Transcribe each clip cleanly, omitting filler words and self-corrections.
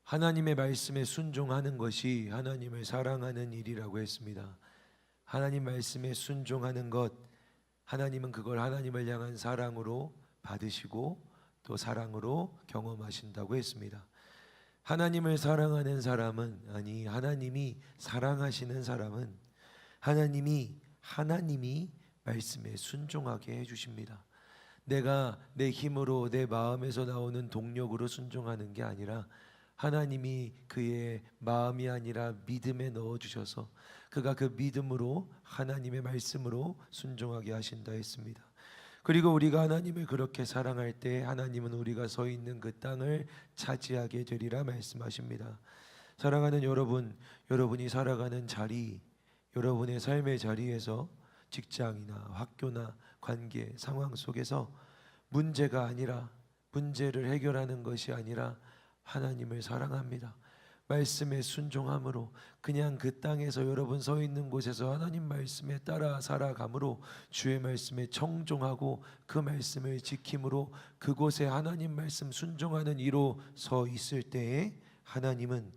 하나님의 말씀에 순종하는 것이 하나님을 사랑하는 일이라고 했습니다. 하나님 말씀에 순종하는 것, 하나님은 그걸 하나님을 향한 사랑으로 받으시고 또 사랑으로 경험하신다고 했습니다. 하나님을 사랑하는 사람은, 아니 하나님이 사랑하시는 사람은 하나님이 말씀에 순종하게 해주십니다. 내가 내 힘으로 내 마음에서 나오는 동력으로 순종하는 게 아니라 하나님이 그의 마음이 아니라 믿음에 넣어주셔서 그가 그 믿음으로 하나님의 말씀으로 순종하게 하신다 했습니다. 그리고 우리가 하나님을 그렇게 사랑할 때 하나님은 우리가 서 있는 그 땅을 차지하게 되리라 말씀하십니다. 사랑하는 여러분, 여러분이 살아가는 자리, 여러분의 삶의 자리에서 직장이나 학교나 관계, 상황 속에서 문제가 아니라, 문제를 해결하는 것이 아니라 하나님을 사랑합니다. 말씀에 순종함으로 그냥 그 땅에서 여러분 서 있는 곳에서 하나님 말씀에 따라 살아감으로 주의 말씀에 청종하고 그 말씀을 지킴으로 그곳에 하나님 말씀 순종하는 이로 서 있을 때에 하나님은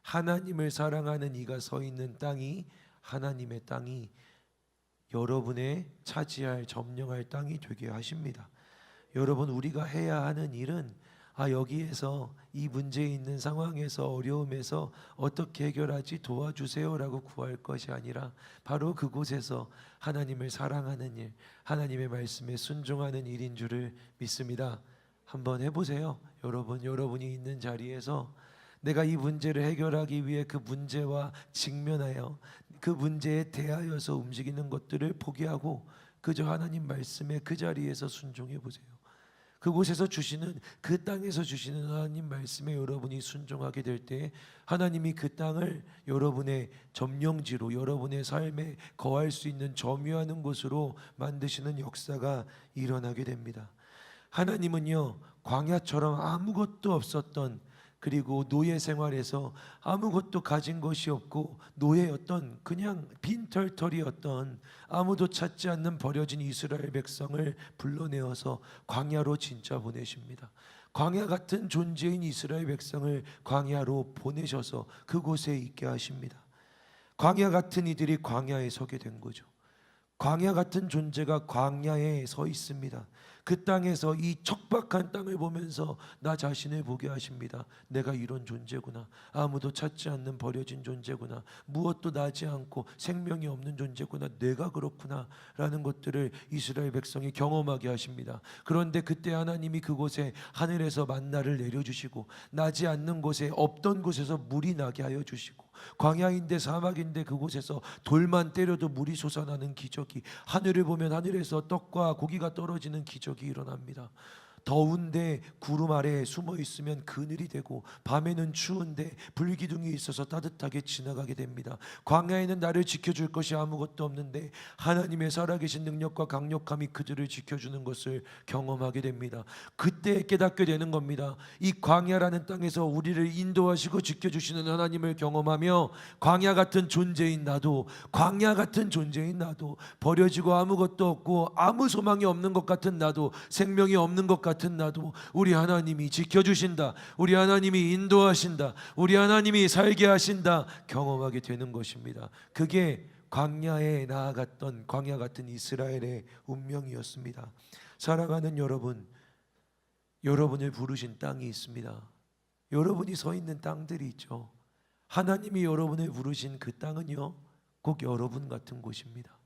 하나님을 사랑하는 이가 서 있는 땅이 하나님의 땅이 여러분의 차지할 점령할 땅이 되게 하십니다. 여러분, 우리가 해야 하는 일은 여기에서 이 문제 있는 상황에서 어려움에서 어떻게 해결하지 도와주세요라고 구할 것이 아니라 바로 그곳에서 하나님을 사랑하는 일, 하나님의 말씀에 순종하는 일인 줄을 믿습니다. 한번 해보세요. 여러분이 있는 자리에서 내가 이 문제를 해결하기 위해 그 문제와 직면하여 그 문제에 대하여서 움직이는 것들을 포기하고 그저 하나님 말씀에 그 자리에서 순종해 보세요. 그곳에서 주시는, 그 땅에서 주시는 하나님 말씀에 여러분이 순종하게 될 때 하나님이 그 땅을 여러분의 점령지로, 여러분의 삶에 거할 수 있는 점유하는 곳으로 만드시는 역사가 일어나게 됩니다. 하나님은요, 광야처럼 아무것도 없었던, 그리고 노예 생활에서 아무것도 가진 것이 없고 노예였던, 그냥 빈털터리였던, 아무도 찾지 않는 버려진 이스라엘 백성을 불러내어서 광야로 진짜 보내십니다. 광야 같은 존재인 이스라엘 백성을 광야로 보내셔서 그곳에 있게 하십니다. 광야 같은 이들이 광야에 서게 된 거죠. 광야 같은 존재가 광야에 서 있습니다. 그 땅에서 이 척박한 땅을 보면서 나 자신을 보게 하십니다. 내가 이런 존재구나. 아무도 찾지 않는 버려진 존재구나. 무엇도 나지 않고 생명이 없는 존재구나. 내가 그렇구나 라는 것들을 이스라엘 백성이 경험하게 하십니다. 그런데 그때 하나님이 그곳에 하늘에서 만나를 내려주시고 나지 않는 곳에, 없던 곳에서 물이 나게 하여 주시고, 광야인데 사막인데 그곳에서 돌만 때려도 물이 솟아나는 기적이, 하늘을 보면 하늘에서 떡과 고기가 떨어지는 기적이 일어납니다. 더운데 구름 아래에 숨어 있으면 그늘이 되고, 밤에는 추운데 불기둥이 있어서 따뜻하게 지나가게 됩니다. 광야에는 나를 지켜줄 것이 아무것도 없는데 하나님의 살아계신 능력과 강력함이 그들을 지켜주는 것을 경험하게 됩니다. 그때 깨닫게 되는 겁니다. 이 광야라는 땅에서 우리를 인도하시고 지켜주시는 하나님을 경험하며 광야 같은 존재인 나도, 버려지고 아무것도 없고 아무 소망이 없는 것 같은 나도, 생명이 없는 것 같은 나도 우리 하나님이 지켜주신다, 우리 하나님이 인도하신다, 우리 하나님이 살게 하신다 경험하게 되는 것입니다. 그게 광야에 나아갔던 광야 같은 이스라엘의 운명이었습니다. 살아가는 여러분, 여러분을 부르신 땅이 있습니다. 여러분이 서 있는 땅들이 있죠. 하나님이 여러분을 부르신 그 땅은요, 꼭 여러분 같은 곳입니다.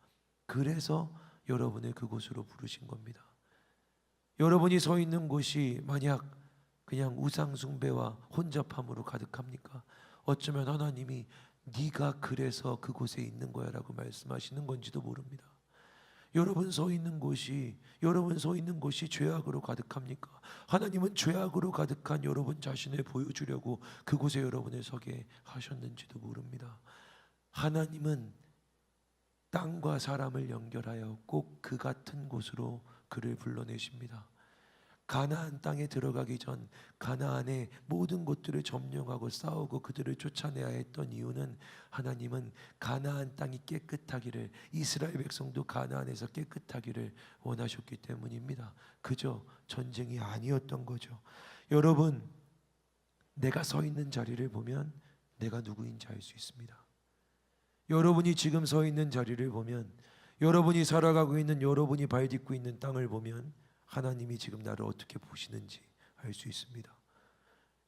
그래서 여러분을 그곳으로 부르신 겁니다. 여러분이 서 있는 곳이 만약 그냥 우상 숭배와 혼잡함으로 가득합니까? 어쩌면 하나님이 네가 그래서 그곳에 있는 거야 라고 말씀하시는 건지도 모릅니다. 여러분 서 있는 곳이 죄악으로 가득합니까? 하나님은 죄악으로 가득한 여러분 자신을 보여주려고 그곳에 여러분을 서게 하셨는지도 모릅니다. 하나님은 땅과 사람을 연결하여 꼭 그 같은 곳으로 그를 불러내십니다. 가나안 땅에 들어가기 전 가나안의 모든 곳들을 점령하고 싸우고 그들을 쫓아내야 했던 이유는 하나님은 가나안 땅이 깨끗하기를, 이스라엘 백성도 가나안에서 깨끗하기를 원하셨기 때문입니다. 그저 전쟁이 아니었던 거죠. 여러분, 내가 서 있는 자리를 보면 내가 누구인지 알 수 있습니다. 여러분이 지금 서 있는 자리를 보면, 여러분이 살아가고 있는, 여러분이 발 딛고 있는 땅을 보면 하나님이 지금 나를 어떻게 보시는지 알 수 있습니다.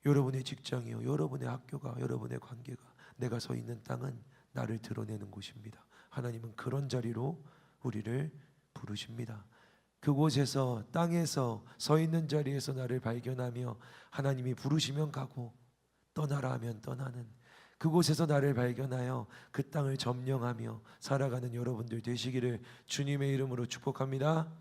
여러분의 직장이요, 여러분의 학교가, 여러분의 관계가, 내가 서 있는 땅은 나를 드러내는 곳입니다. 하나님은 그런 자리로 우리를 부르십니다. 그곳에서, 땅에서, 서 있는 자리에서 나를 발견하며 하나님이 부르시면 가고 떠나라 하면 떠나는, 그곳에서 나를 발견하여 그 땅을 점령하며 살아가는 여러분들 되시기를 주님의 이름으로 축복합니다.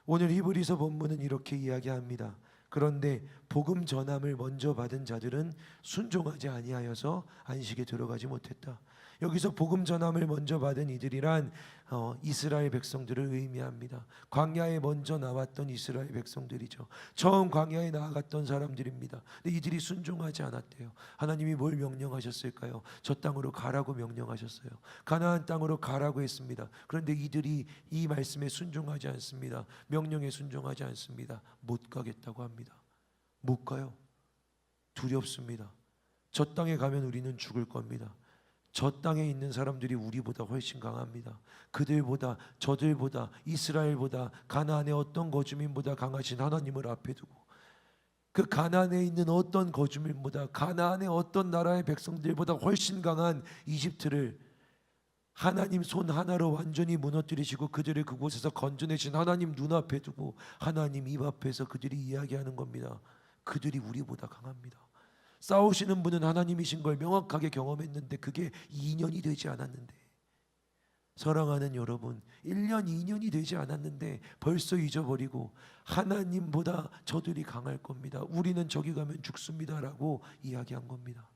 오늘 히브리서 본문은 이렇게 이야기합니다. 그런데 복음 전함을 먼저 받은 자들은 순종하지 아니하여서 안식에 들어가지 못했다. 여기서 복음 전함을 먼저 받은 이들이란 이스라엘 백성들을 의미합니다. 광야에 먼저 나왔던 이스라엘 백성들이죠. 처음 광야에 나아갔던 사람들입니다. 근데 이들이 순종하지 않았대요. 하나님이 뭘 명령하셨을까요? 저 땅으로 가라고 명령하셨어요. 가나안 땅으로 가라고 했습니다. 그런데 이들이 이 말씀에 순종하지 않습니다. 명령에 순종하지 않습니다. 못 가겠다고 합니다. 못 가요. 두렵습니다. 저 땅에 가면 우리는 죽을 겁니다. 저 땅에 있는 사람들이 우리보다 훨씬 강합니다. 그들보다, 저들보다, 이스라엘보다, 가나안의 어떤 거주민보다 강하신 하나님을 앞에 두고, 그 가나안에 있는 어떤 거주민보다, 가나안의 어떤 나라의 백성들보다 훨씬 강한 이집트를 하나님 손 하나로 완전히 무너뜨리시고 그들을 그곳에서 건져내신 하나님 눈앞에 두고 하나님 입 앞에서 그들이 이야기하는 겁니다. 그들이 우리보다 강합니다. 싸우시는 분은 하나님이신 걸 명확하게 경험했는데 그게 2년이 되지 않았는데, 사랑하는 여러분, 1년 2년이 되지 않았는데 벌써 잊어버리고 하나님보다 저들이 강할 겁니다, 우리는 저기 가면 죽습니다라고 이야기한 겁니다.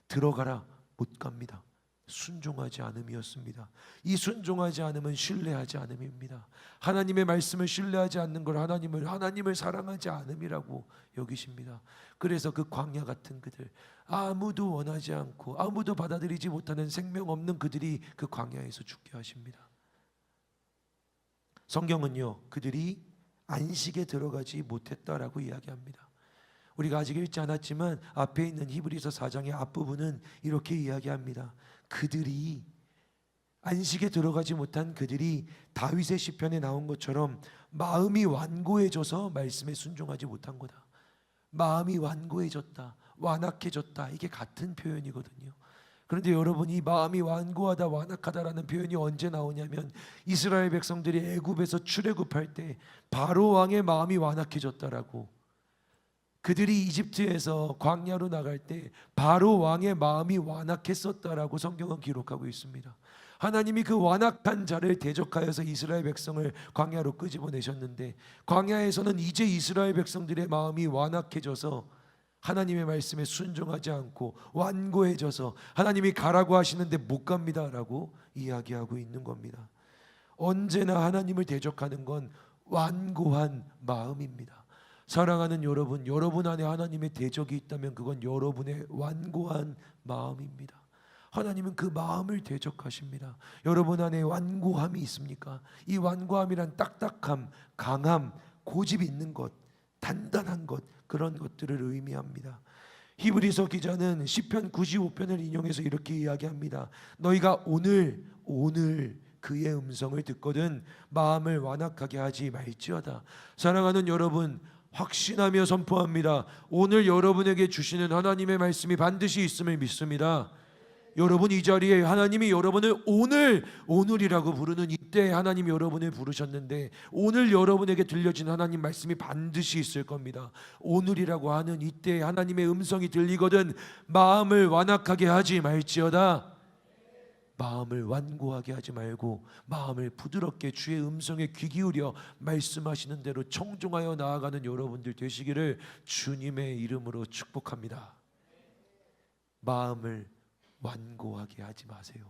들어가라, 못 갑니다. 순종하지 않음이었습니다. 이 순종하지 않음은 신뢰하지 않음입니다. 하나님의 말씀을 신뢰하지 않는 걸 하나님을 사랑하지 않음이라고 여기십니다. 그래서 그 광야 같은 그들, 아무도 원하지 않고 아무도 받아들이지 못하는 생명 없는 그들이 그 광야에서 죽게 하십니다. 성경은요, 그들이 안식에 들어가지 못했다라고 이야기합니다. 우리가 아직 읽지 않았지만 앞에 있는 히브리서 4장의 앞부분은 이렇게 이야기합니다. 그들이, 안식에 들어가지 못한 그들이 다윗의 시편에 나온 것처럼 마음이 완고해져서 말씀에 순종하지 못한 거다. 마음이 완고해졌다, 완악해졌다, 이게 같은 표현이거든요. 그런데 여러분, 이 마음이 완고하다, 완악하다라는 표현이 언제 나오냐면 이스라엘 백성들이 애굽에서 출애굽할 때 바로 왕의 마음이 완악해졌다라고, 그들이 이집트에서 광야로 나갈 때 바로 왕의 마음이 완악했었다라고 성경은 기록하고 있습니다. 하나님이 그 완악한 자를 대적하여서 이스라엘 백성을 광야로 끄집어내셨는데, 광야에서는 이제 이스라엘 백성들의 마음이 완악해져서 하나님의 말씀에 순종하지 않고 완고해져서 하나님이 가라고 하시는데 못 갑니다라고 이야기하고 있는 겁니다. 언제나 하나님을 대적하는 건 완고한 마음입니다. 사랑하는 여러분, 여러분 안에 하나님의 대적이 있다면 그건 여러분의 완고한 마음입니다. 하나님은 그 마음을 대적하십니다. 여러분 안에 완고함이 있습니까? 이 완고함이란 딱딱함, 강함, 고집이 있는 것, 단단한 것, 그런 것들을 의미합니다. 히브리서 기자는 시편 95편을 인용해서 이렇게 이야기합니다. 너희가 오늘 그의 음성을 듣거든 마음을 완악하게 하지 말지어다. 사랑하는 여러분, 확신하며 선포합니다. 오늘 여러분에게 주시는 하나님의 말씀이 반드시 있음을 믿습니다. 여러분, 이 자리에 하나님이 여러분을 오늘이라고 부르는 이때 하나님이 여러분을 부르셨는데, 오늘 여러분에게 들려진 하나님 말씀이 반드시 있을 겁니다. 오늘이라고 하는 이때 하나님의 음성이 들리거든 마음을 완악하게 하지 말지어다. 마음을 완고하게 하지 말고 마음을 부드럽게 주의 음성에 귀 기울여 말씀하시는 대로 청종하여 나아가는 여러분들 되시기를 주님의 이름으로 축복합니다. 마음을 완고하게 하지 마세요.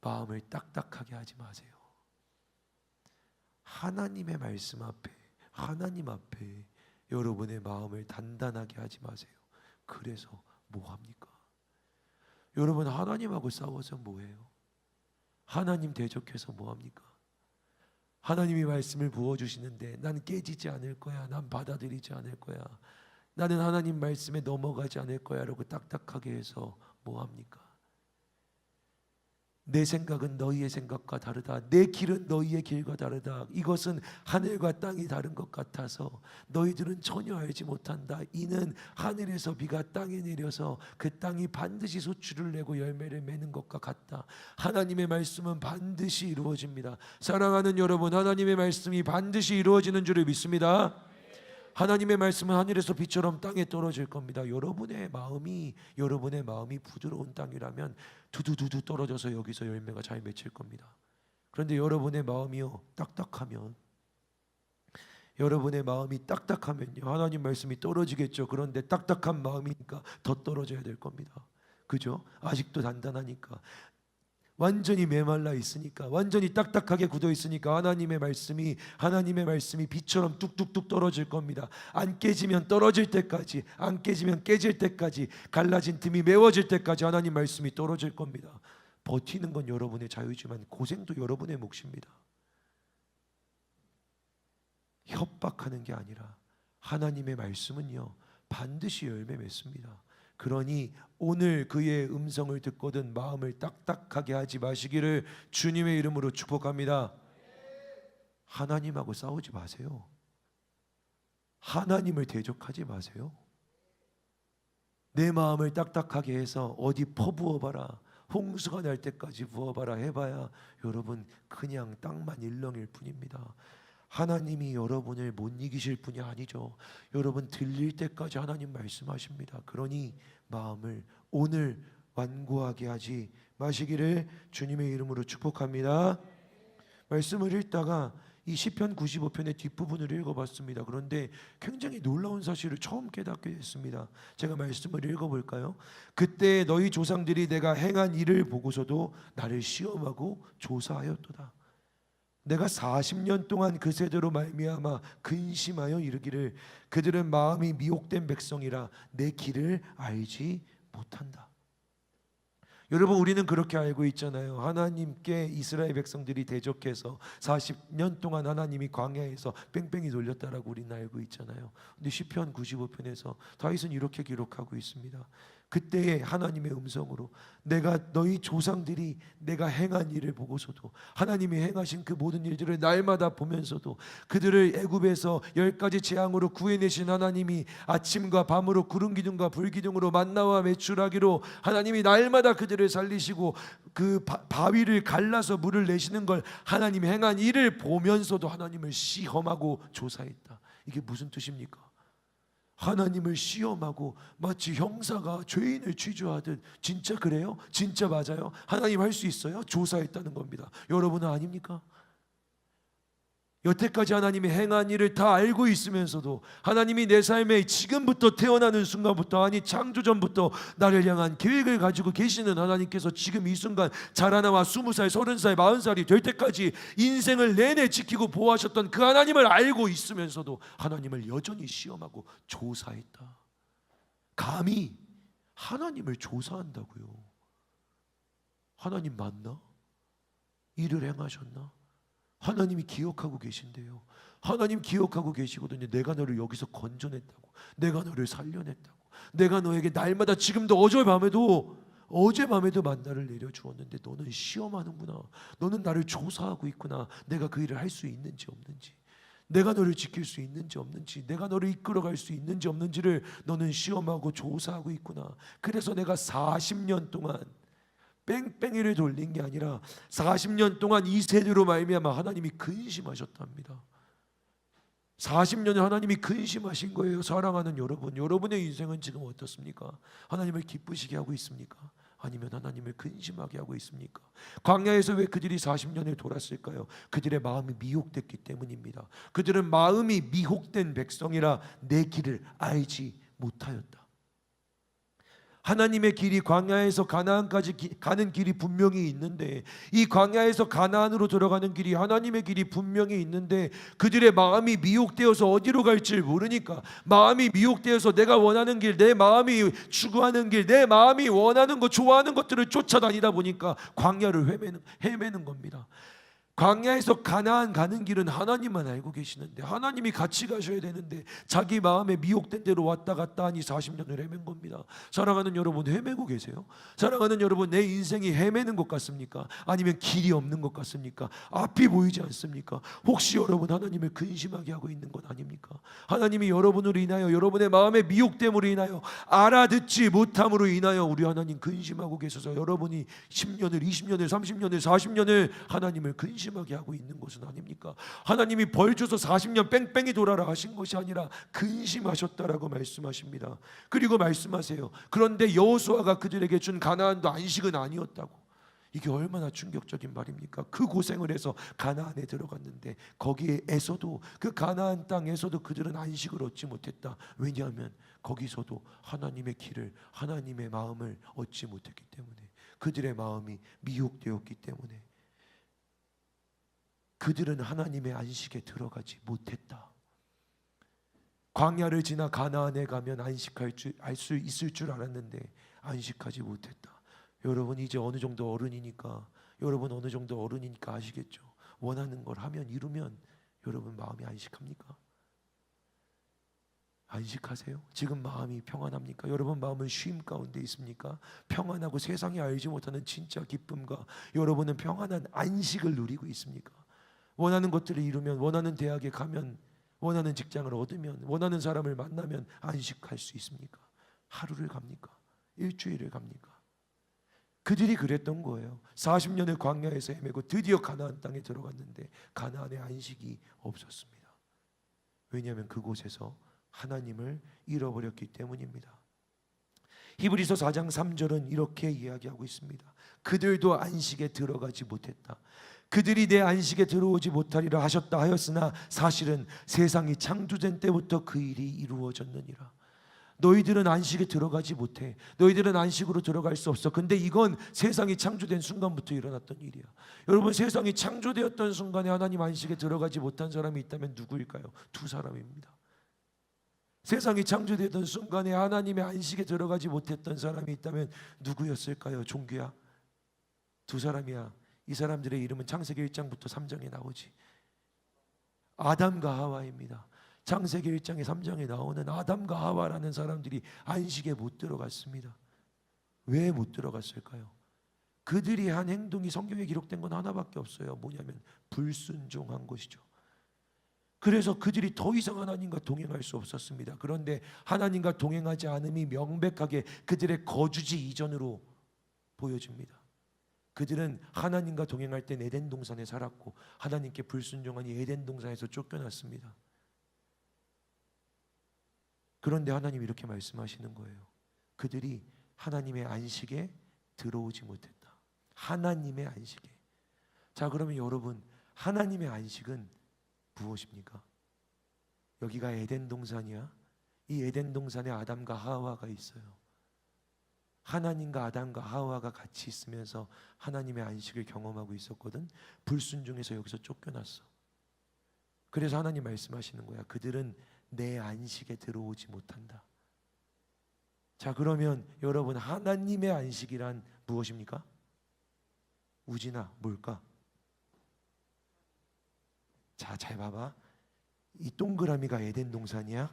마음을 딱딱하게 하지 마세요. 하나님의 말씀 앞에, 하나님 앞에 여러분의 마음을 단단하게 하지 마세요. 그래서 뭐합니까? 여러분, 하나님하고 싸워서 뭐해요? 하나님 대적해서 뭐합니까? 하나님이 말씀을 부어주시는데 난 깨지지 않을 거야, 난 받아들이지 않을 거야, 나는 하나님 말씀에 넘어가지 않을 거야 라고 딱딱하게 해서 뭐합니까? 내 생각은 너희의 생각과 다르다. 내 길은 너희의 길과 다르다. 이것은 하늘과 땅이 다른 것 같아서 너희들은 전혀 알지 못한다. 이는 하늘에서 비가 땅에 내려서 그 땅이 반드시 소출을 내고 열매를 맺는 것과 같다. 하나님의 말씀은 반드시 이루어집니다. 사랑하는 여러분, 하나님의 말씀이 반드시 이루어지는 줄을 믿습니다. 하나님의 말씀은 하늘에서 비처럼 땅에 떨어질 겁니다. 여러분의 마음이 부드러운 땅이라면 두두두두 떨어져서 여기서 열매가 잘 맺힐 겁니다. 그런데 여러분의 마음이요 딱딱하면, 하나님 말씀이 떨어지겠죠. 그런데 딱딱한 마음이니까 더 떨어져야 될 겁니다. 그죠? 아직도 단단하니까, 완전히 메말라 있으니까, 완전히 딱딱하게 굳어 있으니까 하나님의 말씀이 비처럼 뚝뚝뚝 떨어질 겁니다. 안 깨지면 떨어질 때까지, 안 깨지면 깨질 때까지, 갈라진 틈이 메워질 때까지 하나님 말씀이 떨어질 겁니다. 버티는 건 여러분의 자유지만 고생도 여러분의 몫입니다. 협박하는 게 아니라 하나님의 말씀은요 반드시 열매 맺습니다. 그러니 오늘 그의 음성을 듣거든 마음을 딱딱하게 하지 마시기를 주님의 이름으로 축복합니다. 하나님하고 싸우지 마세요. 하나님을 대적하지 마세요. 내 마음을 딱딱하게 해서 어디 퍼부어봐라, 홍수가 날 때까지 부어봐라 해봐야 여러분 그냥 땅만 일렁일 뿐입니다. 하나님이 여러분을 못 이기실 분이 아니죠. 여러분 들릴 때까지 하나님 말씀하십니다. 그러니 마음을 오늘 완고하게 하지 마시기를 주님의 이름으로 축복합니다. 말씀을 읽다가 이 시편 95편의 뒷부분을 읽어봤습니다. 그런데 굉장히 놀라운 사실을 처음 깨닫게 됐습니다. 제가 말씀을 읽어볼까요? 그때 너희 조상들이 내가 행한 일을 보고서도 나를 시험하고 조사하였도다. 내가 40년 동안 그 세대로 말미암아 근심하여 이르기를 그들은 마음이 미혹된 백성이라 내 길을 알지 못한다. 여러분, 우리는 그렇게 알고 있잖아요. 하나님께 이스라엘 백성들이 대적해서 40년 동안 하나님이 광야에서 뺑뺑이 돌렸다라고 우리는 알고 있잖아요. 근데 시편 95편에서 다윗은 이렇게 기록하고 있습니다. 그때의 하나님의 음성으로 내가 너희 조상들이 내가 행한 일을 보고서도, 하나님이 행하신 그 모든 일들을 날마다 보면서도, 그들을 애굽에서 10가지 재앙으로 구해내신 하나님이 아침과 밤으로 구름 기둥과 불 기둥으로 만나와 메추라기로 하나님이 날마다 그들을 살리시고 그 바위를 갈라서 물을 내시는 걸 하나님이 행한 일을 보면서도 하나님을 시험하고 조사했다. 이게 무슨 뜻입니까? 하나님을 시험하고 마치 형사가 죄인을 취조하듯, 진짜 그래요? 진짜 맞아요? 하나님 할 수 있어요? 조사했다는 겁니다. 여러분은 아닙니까? 여태까지 하나님이 행한 일을 다 알고 있으면서도 하나님이 내 삶에 지금부터 태어나는 순간부터, 아니 창조전부터 나를 향한 계획을 가지고 계시는 하나님께서 지금 이 순간 자라나와 20살, 30살, 40살이 될 때까지 인생을 내내 지키고 보호하셨던 그 하나님을 알고 있으면서도 하나님을 여전히 시험하고 조사했다. 감히 하나님을 조사한다고요. 하나님 맞나? 일을 행하셨나? 하나님이 기억하고 계신데요. 하나님 기억하고 계시거든요. 내가 너를 여기서 건져냈다고, 내가 너를 살려냈다고, 내가 너에게 날마다, 지금도 어젯밤에도 만나를 내려주었는데 너는 시험하는구나, 너는 나를 조사하고 있구나. 내가 그 일을 할 수 있는지 없는지, 내가 너를 지킬 수 있는지 없는지, 내가 너를 이끌어갈 수 있는지 없는지를 너는 시험하고 조사하고 있구나. 그래서 내가 40년 동안 뺑뺑이를 돌린 게 아니라 40년 동안 이 세대로 말미암아 하나님이 근심하셨답니다. 40년을 하나님이 근심하신 거예요. 사랑하는 여러분, 여러분의 인생은 지금 어떻습니까? 하나님을 기쁘시게 하고 있습니까? 아니면 하나님을 근심하게 하고 있습니까? 광야에서 왜 그들이 40년을 돌았을까요? 그들의 마음이 미혹됐기 때문입니다. 그들은 마음이 미혹된 백성이라 내 길을 알지 못하였다. 하나님의 길이 광야에서 가나안까지 가는 길이 분명히 있는데, 이 광야에서 가나안으로 들어가는 길이 하나님의 길이 분명히 있는데 그들의 마음이 미혹되어서 어디로 갈지 모르니까, 마음이 미혹되어서 내가 원하는 길, 내 마음이 추구하는 길, 내 마음이 원하는 것, 좋아하는 것들을 쫓아다니다 보니까 광야를 헤매는 겁니다. 광야에서 가나안 가는 길은 하나님만 알고 계시는데, 하나님이 같이 가셔야 되는데 자기 마음에 미혹된 대로 왔다 갔다 하니 40년을 헤맨 겁니다. 사랑하는 여러분, 헤매고 계세요? 사랑하는 여러분, 내 인생이 헤매는 것 같습니까? 아니면 길이 없는 것 같습니까? 앞이 보이지 않습니까? 혹시 여러분 하나님을 근심하게 하고 있는 건 아닙니까? 하나님이 여러분으로 인하여, 여러분의 마음의 미혹됨으로 인하여, 알아듣지 못함으로 인하여 우리 하나님 근심하고 계셔서 여러분이 10년을, 20년을, 30년을, 40년을 하나님을 근심하게 하고 있는 것은 아닙니까? 하나님이 벌 줘서 40년 뺑뺑이 돌아라 하신 것이 아니라 근심하셨다라고 말씀하십니다. 그리고 말씀하세요. 그런데 여호수아가 그들에게 준 가나안도 안식은 아니었다고. 이게 얼마나 충격적인 말입니까? 그 고생을 해서 가나안에 들어갔는데 거기에서도, 그 가나안 땅에서도 그들은 안식을 얻지 못했다. 왜냐하면 거기서도 하나님의 길을, 하나님의 마음을 얻지 못했기 때문에, 그들의 마음이 미혹되었기 때문에 그들은 하나님의 안식에 들어가지 못했다. 광야를 지나 가나안에 가면 안식할 수 있을 줄 알았는데 안식하지 못했다. 여러분 이제 어느 정도 어른이니까, 여러분 어느 정도 어른이니까 아시겠죠? 원하는 걸 하면, 이루면 여러분 마음이 안식합니까? 안식하세요? 지금 마음이 평안합니까? 여러분 마음은 쉼 가운데 있습니까? 평안하고 세상이 알지 못하는 진짜 기쁨과 여러분은 평안한 안식을 누리고 있습니까? 원하는 것들을 이루면, 원하는 대학에 가면, 원하는 직장을 얻으면, 원하는 사람을 만나면 안식할 수 있습니까? 하루를 갑니까? 일주일을 갑니까? 그들이 그랬던 거예요. 40년을 광야에서 헤매고 드디어 가나안 땅에 들어갔는데 가나안에 안식이 없었습니다. 왜냐하면 그곳에서 하나님을 잃어버렸기 때문입니다. 히브리서 4장 3절은 이렇게 이야기하고 있습니다. 그들도 안식에 들어가지 못했다. 그들이 내 안식에 들어오지 못하리라 하셨다 하였으나 사실은 세상이 창조된 때부터 그 일이 이루어졌느니라. 너희들은 안식에 들어가지 못해. 너희들은 안식으로 들어갈 수 없어. 근데 이건 세상이 창조된 순간부터 일어났던 일이야. 여러분, 세상이 창조되었던 순간에 하나님 안식에 들어가지 못한 사람이 있다면 누구일까요? 두 사람입니다. 세상이 창조되던 순간에 하나님의 안식에 들어가지 못했던 사람이 있다면 누구였을까요? 종규야? 두 사람이야. 이 사람들의 이름은 창세기 1장부터 3장에 나오지. 아담과 하와입니다. 창세기 1장에 3장에 나오는 아담과 하와라는 사람들이 안식에 못 들어갔습니다. 왜 못 들어갔을까요? 그들이 한 행동이 성경에 기록된 건 하나밖에 없어요. 뭐냐면 불순종한 것이죠. 그래서 그들이 더 이상 하나님과 동행할 수 없었습니다. 그런데 하나님과 동행하지 않음이 명백하게 그들의 거주지 이전으로 보여집니다. 그들은 하나님과 동행할 땐 에덴 동산에 살았고 하나님께 불순종하니 에덴 동산에서 쫓겨났습니다. 그런데 하나님이 이렇게 말씀하시는 거예요. 그들이 하나님의 안식에 들어오지 못했다. 하나님의 안식에. 자, 그러면 여러분, 하나님의 안식은 무엇입니까? 여기가 에덴 동산이야. 이 에덴 동산에 아담과 하와가 있어요. 하나님과 아담과 하와가 같이 있으면서 하나님의 안식을 경험하고 있었거든. 불순종해서 여기서 쫓겨났어. 그래서 하나님 말씀하시는 거야. 그들은 내 안식에 들어오지 못한다. 자, 그러면 여러분, 하나님의 안식이란 무엇입니까? 우진아, 뭘까? 자, 잘 봐봐. 이 동그라미가 에덴 동산이야.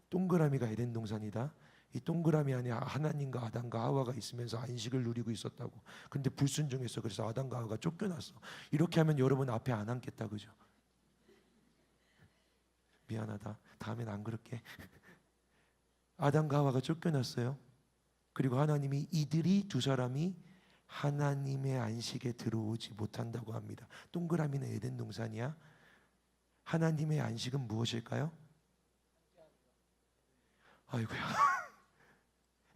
동그라미가 에덴 동산이다. 이 동그라미 안에 하나님과 아담과 하와가 있으면서 안식을 누리고 있었다고. 근데 불순종했어. 그래서 아담과 하와가 쫓겨났어. 이렇게 하면 여러분 앞에 안 앉겠다, 그죠? 미안하다. 다음엔 안 그럴게. 아담과 하와가 쫓겨났어요. 그리고 하나님이 이들이 두 사람이 하나님의 안식에 들어오지 못한다고 합니다. 동그라미는 에덴 동산이야. 하나님의 안식은 무엇일까요? 아이고야.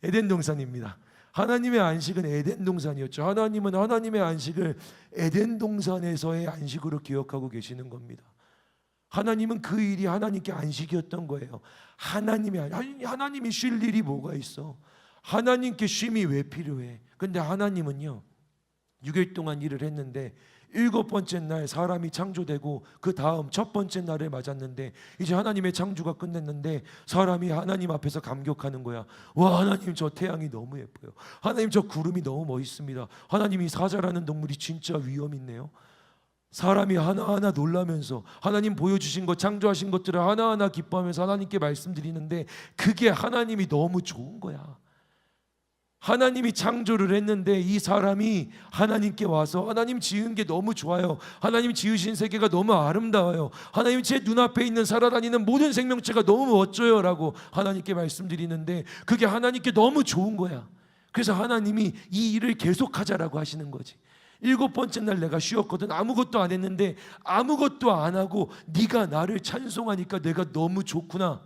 에덴 동산입니다. 하나님의 안식은 에덴 동산이었죠. 하나님은 하나님의 안식을 에덴 동산에서의 안식으로 기억하고 계시는 겁니다. 하나님은 그 일이 하나님께 안식이었던 거예요. 하나님이 쉴 일이 뭐가 있어? 하나님께 쉼이 왜 필요해? 근데 하나님은요, 6일 동안 일을 했는데 7번째 날 사람이 창조되고 그 다음 첫 번째 날을 맞았는데 이제 하나님의 창조가 끝냈는데 사람이 하나님 앞에서 감격하는 거야. 와, 하나님 저 태양이 너무 예뻐요. 하나님 저 구름이 너무 멋있습니다. 하나님 이 사자라는 동물이 진짜 위험 있네요. 사람이 하나하나 놀라면서 하나님 보여주신 것, 창조하신 것들을 하나하나 기뻐하면서 하나님께 말씀드리는데 그게 하나님이 너무 좋은 거야. 하나님이 창조를 했는데 이 사람이 하나님께 와서 하나님 지은 게 너무 좋아요. 하나님 지으신 세계가 너무 아름다워요. 하나님 제 눈앞에 있는 살아다니는 모든 생명체가 너무 멋져요 라고 하나님께 말씀드리는데 그게 하나님께 너무 좋은 거야. 그래서 하나님이 이 일을 계속하자라고 하시는 거지. 7번째 날 내가 쉬었거든. 아무것도 안 했는데 아무것도 안 하고 네가 나를 찬송하니까 내가 너무 좋구나.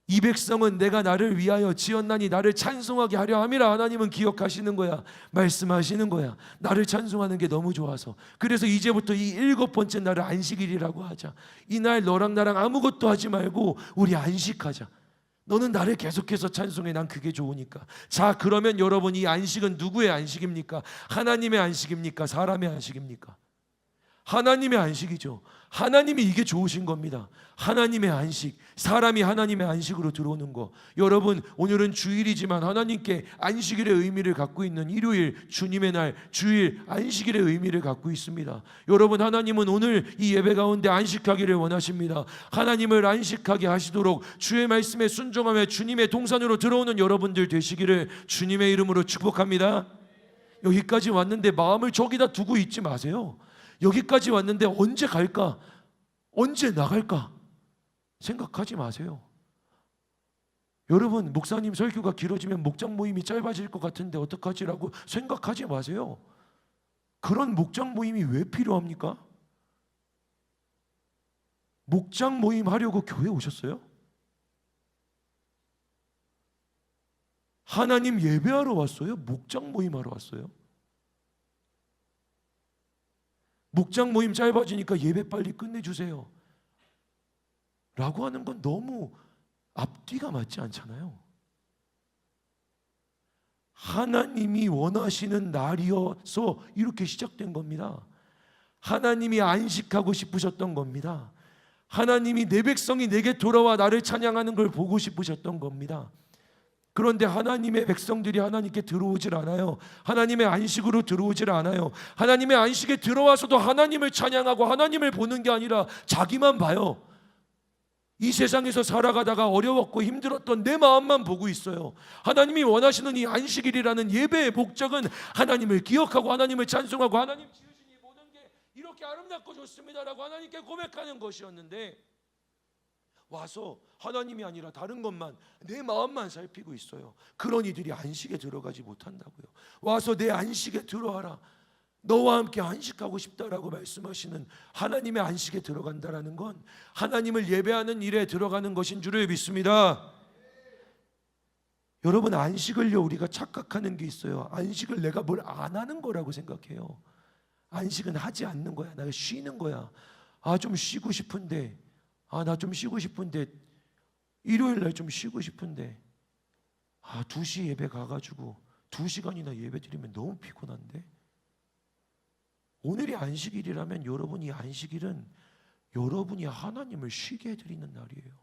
이 백성은 내가 나를 위하여 지었나니 나를 찬송하게 하려 함이라. 하나님은 기억하시는 거야. 말씀하시는 거야. 나를 찬송하는 게 너무 좋아서. 그래서 이제부터 이 7번째 날을 안식일이라고 하자. 이날 너랑 나랑 아무것도 하지 말고 우리 안식하자. 너는 나를 계속해서 찬송해. 난 그게 좋으니까. 자, 그러면 여러분 이 안식은 누구의 안식입니까? 하나님의 안식입니까? 사람의 안식입니까? 하나님의 안식이죠. 하나님이 이게 좋으신 겁니다. 하나님의 안식, 사람이 하나님의 안식으로 들어오는 거. 여러분 오늘은 주일이지만 하나님께 안식일의 의미를 갖고 있는 일요일, 주님의 날, 주일, 안식일의 의미를 갖고 있습니다. 여러분 하나님은 오늘 이 예배 가운데 안식하기를 원하십니다. 하나님을 안식하게 하시도록 주의 말씀에 순종하며 주님의 동산으로 들어오는 여러분들 되시기를 주님의 이름으로 축복합니다. 여기까지 왔는데 마음을 저기다 두고 있지 마세요. 여기까지 왔는데 언제 갈까? 언제 나갈까? 생각하지 마세요. 여러분 목사님 설교가 길어지면 목장 모임이 짧아질 것 같은데 어떡하지라고 생각하지 마세요. 그런 목장 모임이 왜 필요합니까? 목장 모임 하려고 교회 오셨어요? 하나님 예배하러 왔어요? 목장 모임 하러 왔어요? 목장 모임 짧아지니까 예배 빨리 끝내주세요 라고 하는 건 너무 앞뒤가 맞지 않잖아요. 하나님이 원하시는 날이어서 이렇게 시작된 겁니다. 하나님이 안식하고 싶으셨던 겁니다. 하나님이 내 백성이 내게 돌아와 나를 찬양하는 걸 보고 싶으셨던 겁니다. 그런데 하나님의 백성들이 하나님께 들어오질 않아요. 하나님의 안식으로 들어오질 않아요. 하나님의 안식에 들어와서도 하나님을 찬양하고 하나님을 보는 게 아니라 자기만 봐요. 이 세상에서 살아가다가 어려웠고 힘들었던 내 마음만 보고 있어요. 하나님이 원하시는 이 안식일이라는 예배의 목적은 하나님을 기억하고 하나님을 찬송하고 하나님 지으신 이 모든 게 이렇게 아름답고 좋습니다라고 하나님께 고백하는 것이었는데 와서 하나님이 아니라 다른 것만 내 마음만 살피고 있어요. 그런 이들이 안식에 들어가지 못한다고요. 와서 내 안식에 들어와라. 너와 함께 안식하고 싶다라고 말씀하시는 하나님의 안식에 들어간다라는 건 하나님을 예배하는 일에 들어가는 것인 줄을 믿습니다. 여러분 안식을요 우리가 착각하는 게 있어요. 안식을 내가 뭘 안 하는 거라고 생각해요. 안식은 하지 않는 거야. 내가 쉬는 거야. 아 좀 쉬고 싶은데 나 좀 쉬고 싶은데 일요일 날 좀 쉬고 싶은데 2시 예배 가가지고 2시간이나 예배 드리면 너무 피곤한데. 오늘이 안식일이라면 여러분 이 안식일은 여러분이 하나님을 쉬게 해드리는 날이에요.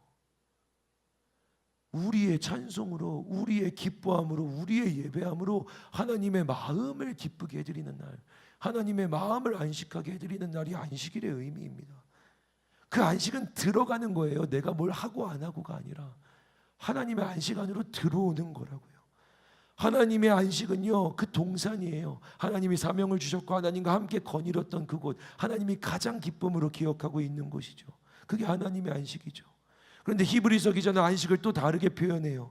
우리의 찬송으로 우리의 기뻐함으로 우리의 예배함으로 하나님의 마음을 기쁘게 해드리는 날, 하나님의 마음을 안식하게 해드리는 날이 안식일의 의미입니다. 그 안식은 들어가는 거예요. 내가 뭘 하고 안 하고가 아니라 하나님의 안식 안으로 들어오는 거라고요. 하나님의 안식은요 그 동산이에요. 하나님이 사명을 주셨고 하나님과 함께 거닐었던 그곳, 하나님이 가장 기쁨으로 기억하고 있는 곳이죠. 그게 하나님의 안식이죠. 그런데 히브리서 기자는 안식을 또 다르게 표현해요.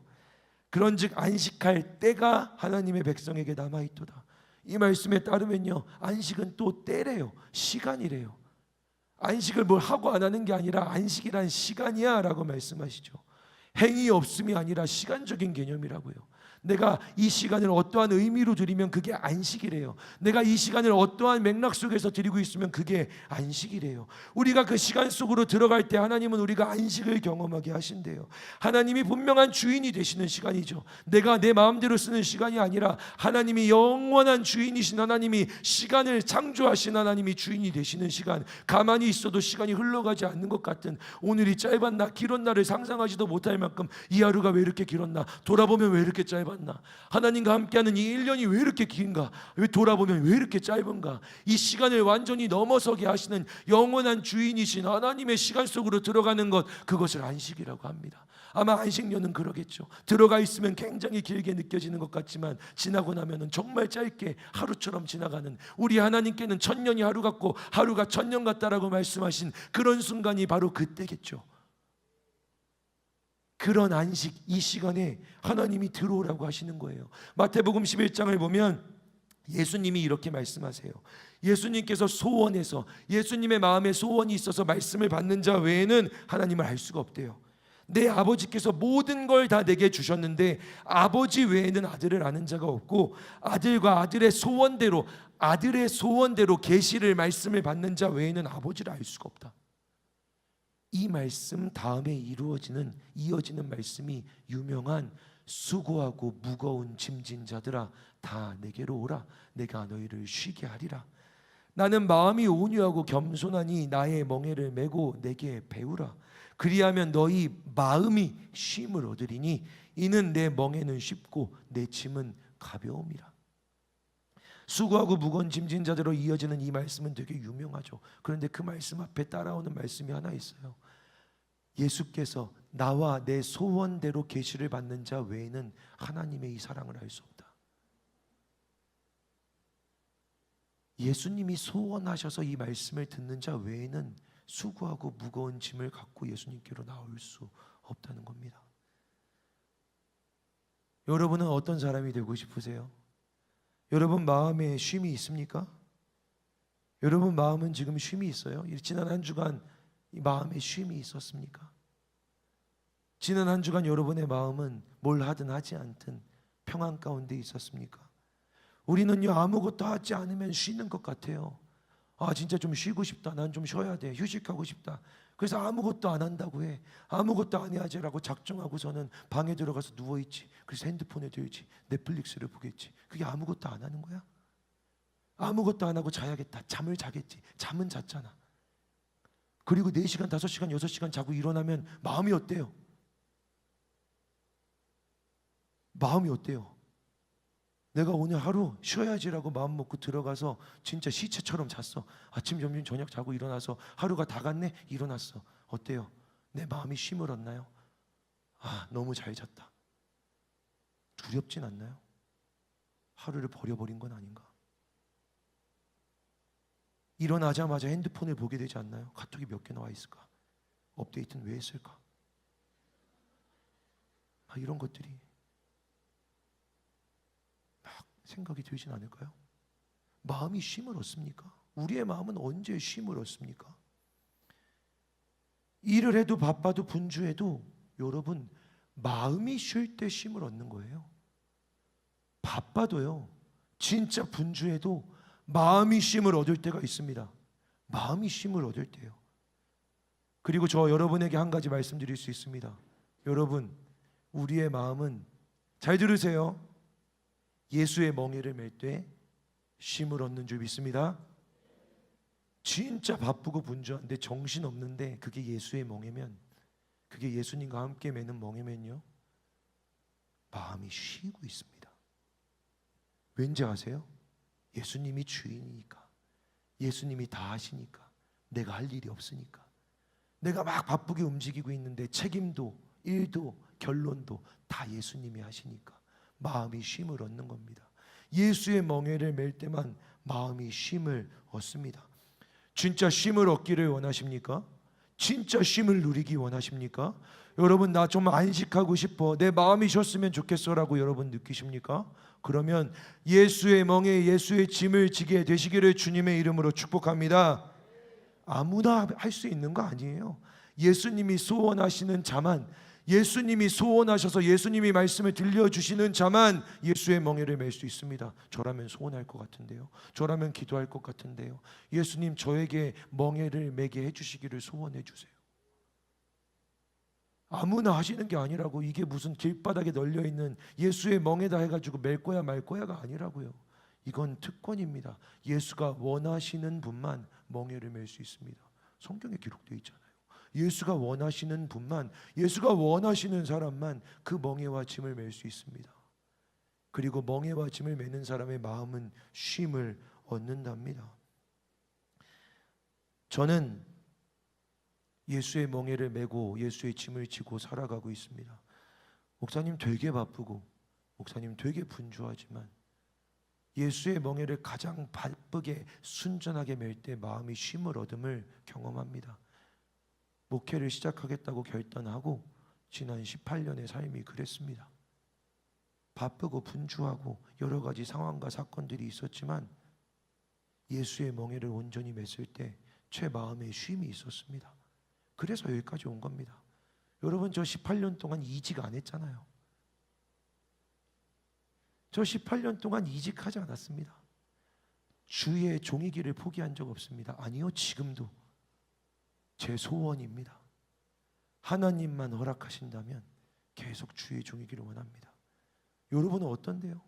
그런즉 안식할 때가 하나님의 백성에게 남아있도다. 이 말씀에 따르면요 안식은 또 때래요. 시간이래요. 안식을 뭘 하고 안 하는 게 아니라 안식이란 시간이야 라고 말씀하시죠. 행위 없음이 아니라 시간적인 개념이라고요. 내가 이 시간을 어떠한 의미로 드리면 그게 안식이래요. 내가 이 시간을 어떠한 맥락 속에서 드리고 있으면 그게 안식이래요. 우리가 그 시간 속으로 들어갈 때 하나님은 우리가 안식을 경험하게 하신대요. 하나님이 분명한 주인이 되시는 시간이죠. 내가 내 마음대로 쓰는 시간이 아니라 하나님이 영원한 주인이신 하나님이, 시간을 창조하신 하나님이 주인이 되시는 시간, 가만히 있어도 시간이 흘러가지 않는 것 같은, 오늘이 짧았나 길었나를 상상하지도 못할 만큼 이 하루가 왜 이렇게 길었나, 돌아보면 왜 이렇게 짧았나, 하나님과 함께하는 이 1년이 왜 이렇게 긴가, 왜 돌아보면 왜 이렇게 짧은가, 이 시간을 완전히 넘어서게 하시는 영원한 주인이신 하나님의 시간 속으로 들어가는 것, 그것을 안식이라고 합니다. 아마 안식년은 그러겠죠. 들어가 있으면 굉장히 길게 느껴지는 것 같지만 지나고 나면은 정말 짧게 하루처럼 지나가는, 우리 하나님께는 천년이 하루 같고 하루가 천년 같다라고 말씀하신 그런 순간이 바로 그때겠죠. 그런 안식, 이 시간에 하나님이 들어오라고 하시는 거예요. 마태복음 11장을 보면 예수님이 이렇게 말씀하세요. 예수님께서 소원해서, 예수님의 마음에 소원이 있어서 말씀을 받는 자 외에는 하나님을 알 수가 없대요. 내 아버지께서 모든 걸 다 내게 주셨는데 아버지 외에는 아들을 아는 자가 없고, 아들과 아들의 소원대로 계시를, 말씀을 받는 자 외에는 아버지를 알 수가 없다. 이 말씀 다음에 이어지는 말씀이 유명한 수고하고 무거운 짐진 자들아 다 내게로 오라, 내가 너희를 쉬게 하리라. 나는 마음이 온유하고 겸손하니 나의 멍에를 메고 내게 배우라. 그리하면 너희 마음이 쉼을 얻으리니 이는 내 멍에는 쉽고 내 짐은 가벼움이라. 수고하고 무거운 짐진 자들로 이어지는 이 말씀은 되게 유명하죠. 그런데 그 말씀 앞에 따라오는 말씀이 하나 있어요. 예수께서 나와 내 소원대로 계시를 받는 자 외에는 하나님의 이 사랑을 알 수 없다. 예수님이 소원하셔서 이 말씀을 듣는 자 외에는 수고하고 무거운 짐을 갖고 예수님께로 나올 수 없다는 겁니다. 여러분은 어떤 사람이 되고 싶으세요? 여러분 마음에 쉼이 있습니까? 여러분 마음은 지금 쉼이 있어요? 지난 한 주간 이 마음에 쉼이 있었습니까? 지난 한 주간 여러분의 마음은 뭘 하든 하지 않든 평안 가운데 있었습니까? 우리는요, 아무것도 하지 않으면 쉬는 것 같아요. 아, 진짜 좀 쉬고 싶다, 난 좀 쉬어야 돼, 휴식하고 싶다. 그래서 아무것도 안 한다고 해. 아무것도 안 해야지라고 작정하고서는 방에 들어가서 누워있지. 그래서 핸드폰에 들지, 넷플릭스를 보겠지. 그게 아무것도 안 하는 거야? 아무것도 안 하고 자야겠다, 잠을 자겠지. 잠은 잤잖아. 그리고 4시간, 5시간, 6시간 자고 일어나면 마음이 어때요? 마음이 어때요? 내가 오늘 하루 쉬어야지라고 마음 먹고 들어가서 진짜 시체처럼 잤어. 아침, 점심, 저녁 자고 일어나서 하루가 다 갔네? 일어났어. 어때요? 내 마음이 쉼을 얻나요? 아, 너무 잘 잤다. 두렵진 않나요? 하루를 버려버린 건 아닌가? 일어나자마자 핸드폰을 보게 되지 않나요? 카톡이 몇 개 나와 있을까? 업데이트는 왜 했을까? 이런 것들이 생각이 들진 않을까요? 마음이 쉼을 얻습니까? 우리의 마음은 언제 쉼을 얻습니까? 일을 해도 바빠도 분주해도 여러분 마음이 쉴 때 쉼을 얻는 거예요. 바빠도요, 진짜 분주해도 마음이 쉼을 얻을 때가 있습니다. 마음이 쉼을 얻을 때요. 그리고 저 여러분에게 한 가지 말씀드릴 수 있습니다. 여러분, 우리의 마음은, 잘 들으세요, 예수의 멍에를 맬 때 쉼을 얻는 줄 믿습니다. 진짜 바쁘고 분주한데 정신 없는데 그게 예수의 멍에면, 그게 예수님과 함께 매는 멍에면요, 마음이 쉬고 있습니다. 왠지 아세요? 예수님이 주인이니까, 예수님이 다 하시니까, 내가 할 일이 없으니까, 내가 막 바쁘게 움직이고 있는데 책임도 일도 결론도 다 예수님이 하시니까 마음이 쉼을 얻는 겁니다. 예수의 멍에를 맬 때만 마음이 쉼을 얻습니다. 진짜 쉼을 얻기를 원하십니까? 진짜 쉼을 누리기 원하십니까? 여러분, 나 좀 안식하고 싶어, 내 마음이 쉬었으면 좋겠어라고 여러분 느끼십니까? 그러면 예수의 멍에 예수의 짐을 지게 되시기를 주님의 이름으로 축복합니다. 아무나 할 수 있는 거 아니에요. 예수님이 소원하시는 자만, 예수님이 소원하셔서 예수님이 말씀을 들려주시는 자만 예수의 멍에를 맬 수 있습니다. 저라면 소원할 것 같은데요. 저라면 기도할 것 같은데요. 예수님, 저에게 멍에를 매게 해주시기를 소원해 주세요. 아무나 하시는 게 아니라고. 이게 무슨 길바닥에 널려있는 예수의 멍에다 해가지고 맬 거야 말 거야가 아니라고요. 이건 특권입니다. 예수가 원하시는 분만 멍에를 맬 수 있습니다. 성경에 기록되어 있잖아요. 예수가 원하시는 분만, 예수가 원하시는 사람만 그 멍에와 짐을 맬 수 있습니다. 그리고 멍에와 짐을 매는 사람의 마음은 쉼을 얻는답니다. 저는 예수의 멍에를 메고 예수의 짐을 지고 살아가고 있습니다. 목사님 되게 바쁘고 목사님 되게 분주하지만 예수의 멍에를 가장 바쁘게 순전하게 맬 때 마음이 쉼을 얻음을 경험합니다. 목회를 시작하겠다고 결단하고 지난 18년의 삶이 그랬습니다. 바쁘고 분주하고 여러 가지 상황과 사건들이 있었지만 예수의 멍에를 온전히 맸을 때 제 마음에 쉼이 있었습니다. 그래서 여기까지 온 겁니다. 여러분, 저 18년 동안 이직 안 했잖아요. 저 18년 동안 이직하지 않았습니다. 주의 종이기를 포기한 적 없습니다. 아니요, 지금도 제 소원입니다. 하나님만 허락하신다면 계속 주의 종이기를 원합니다. 여러분은 어떤데요?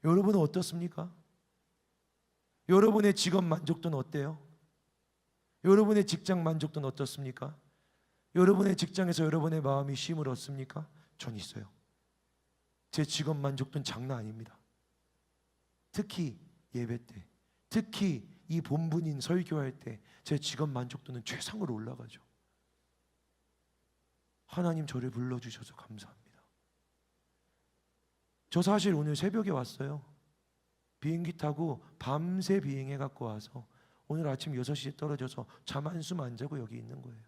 여러분은 어떻습니까? 여러분의 직업 만족도는 어때요? 여러분의 직장 만족도는 어떻습니까? 여러분의 직장에서 여러분의 마음이 쉼을 얻습니까? 전 있어요. 제 직업 만족도는 장난 아닙니다. 특히 예배 때, 특히 이 본분인 설교할 때 제 직업 만족도는 최상으로 올라가죠. 하나님 저를 불러주셔서 감사합니다. 저 사실 오늘 새벽에 왔어요. 비행기 타고 밤새 비행해 갖고 와서 오늘 아침 6시에 떨어져서 잠 한숨 안 자고 여기 있는 거예요.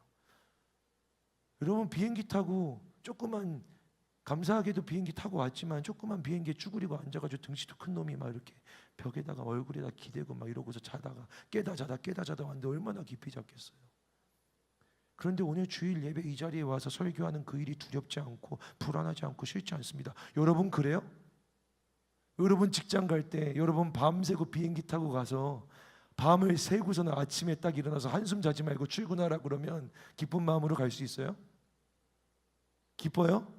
여러분, 비행기 타고 조그만, 감사하게도 비행기 타고 왔지만 조그만 비행기에 쭈그리고 앉아가지고 등치도 큰 놈이 막 이렇게 벽에다가 얼굴에다 기대고 막 이러고서 자다가 깨다 자다 왔는데 얼마나 깊이 잤겠어요. 그런데 오늘 주일 예배 이 자리에 와서 설교하는 그 일이 두렵지 않고 불안하지 않고 싫지 않습니다. 여러분 그래요? 여러분 직장 갈 때 여러분 밤새고 비행기 타고 가서 밤을 새고서는 아침에 딱 일어나서 한숨 자지 말고 출근하라 그러면 기쁜 마음으로 갈 수 있어요? 기뻐요?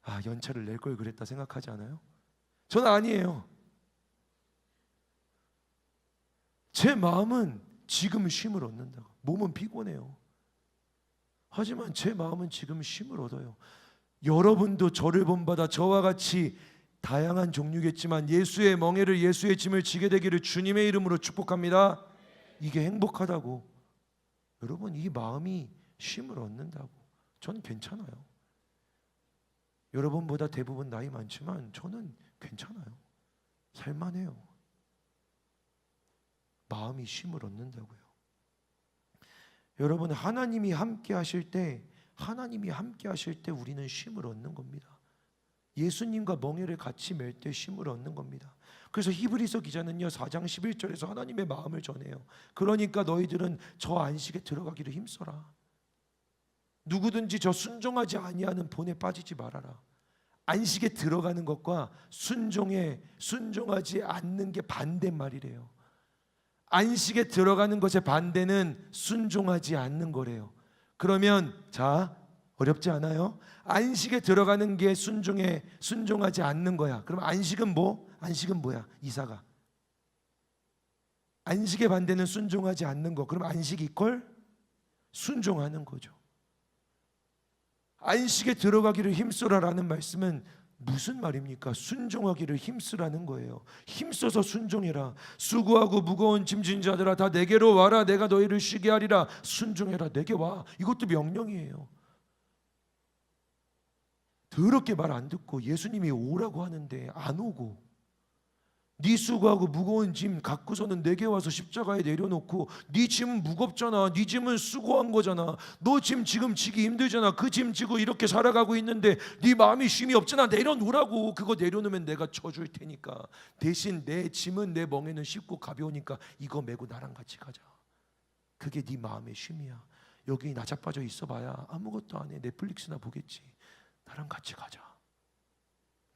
아, 연차를 낼 걸 그랬다 생각하지 않아요? 저는 아니에요. 제 마음은 지금 쉼을 얻는다고. 몸은 피곤해요. 하지만 제 마음은 지금 쉼을 얻어요. 여러분도 저를 본받아 저와 같이 다양한 종류겠지만 예수의 멍에를, 예수의 짐을 지게 되기를 주님의 이름으로 축복합니다. 이게 행복하다고. 여러분, 이 마음이 쉼을 얻는다고. 저는 괜찮아요. 여러분보다 대부분 나이 많지만 저는 괜찮아요. 살만해요. 마음이 쉼을 얻는다고요. 여러분, 하나님이 함께 하실 때 우리는 쉼을 얻는 겁니다. 예수님과 멍에를 같이 맬 때 쉼을 얻는 겁니다. 그래서 히브리서 기자는요 4장 11절에서 하나님의 마음을 전해요. 그러니까 너희들은 저 안식에 들어가기를 힘써라. 누구든지 저 순종하지 아니하는 본에 빠지지 말아라. 안식에 들어가는 것과 순종하지 않는 게 반대말이래요. 안식에 들어가는 것의 반대는 순종하지 않는 거래요. 그러면 자, 어렵지 않아요? 안식에 들어가는 게 순종하지 않는 거야. 그럼 안식은 뭐? 안식은 뭐야? 이사가. 안식의 반대는 순종하지 않는 거. 그럼 안식 이퀄 순종하는 거죠. 안식에 들어가기를 힘써라라는 말씀은 무슨 말입니까? 순종하기를 힘쓰라는 거예요. 힘써서 순종해라. 수고하고 무거운 짐진 자들아 다 내게로 와라. 내가 너희를 쉬게 하리라. 순종해라. 내게 와. 이것도 명령이에요. 더럽게 말 안 듣고 예수님이 오라고 하는데 안 오고, 네 수고하고 무거운 짐 갖고서는 내게 와서 십자가에 내려놓고, 네 짐은 무겁잖아, 네 짐은 수고한 거잖아, 너 짐 지금 지기 힘들잖아, 그 짐 지고 이렇게 살아가고 있는데 네 마음이 쉼이 없잖아, 내려놓으라고. 그거 내려놓으면 내가 쳐줄 테니까. 대신 내 짐은, 내 멍에는 쉽고 가벼우니까 이거 메고 나랑 같이 가자. 그게 네 마음의 쉼이야. 여기 나 자빠져 있어봐야 아무것도 안 해. 넷플릭스나 보겠지. 나랑 같이 가자.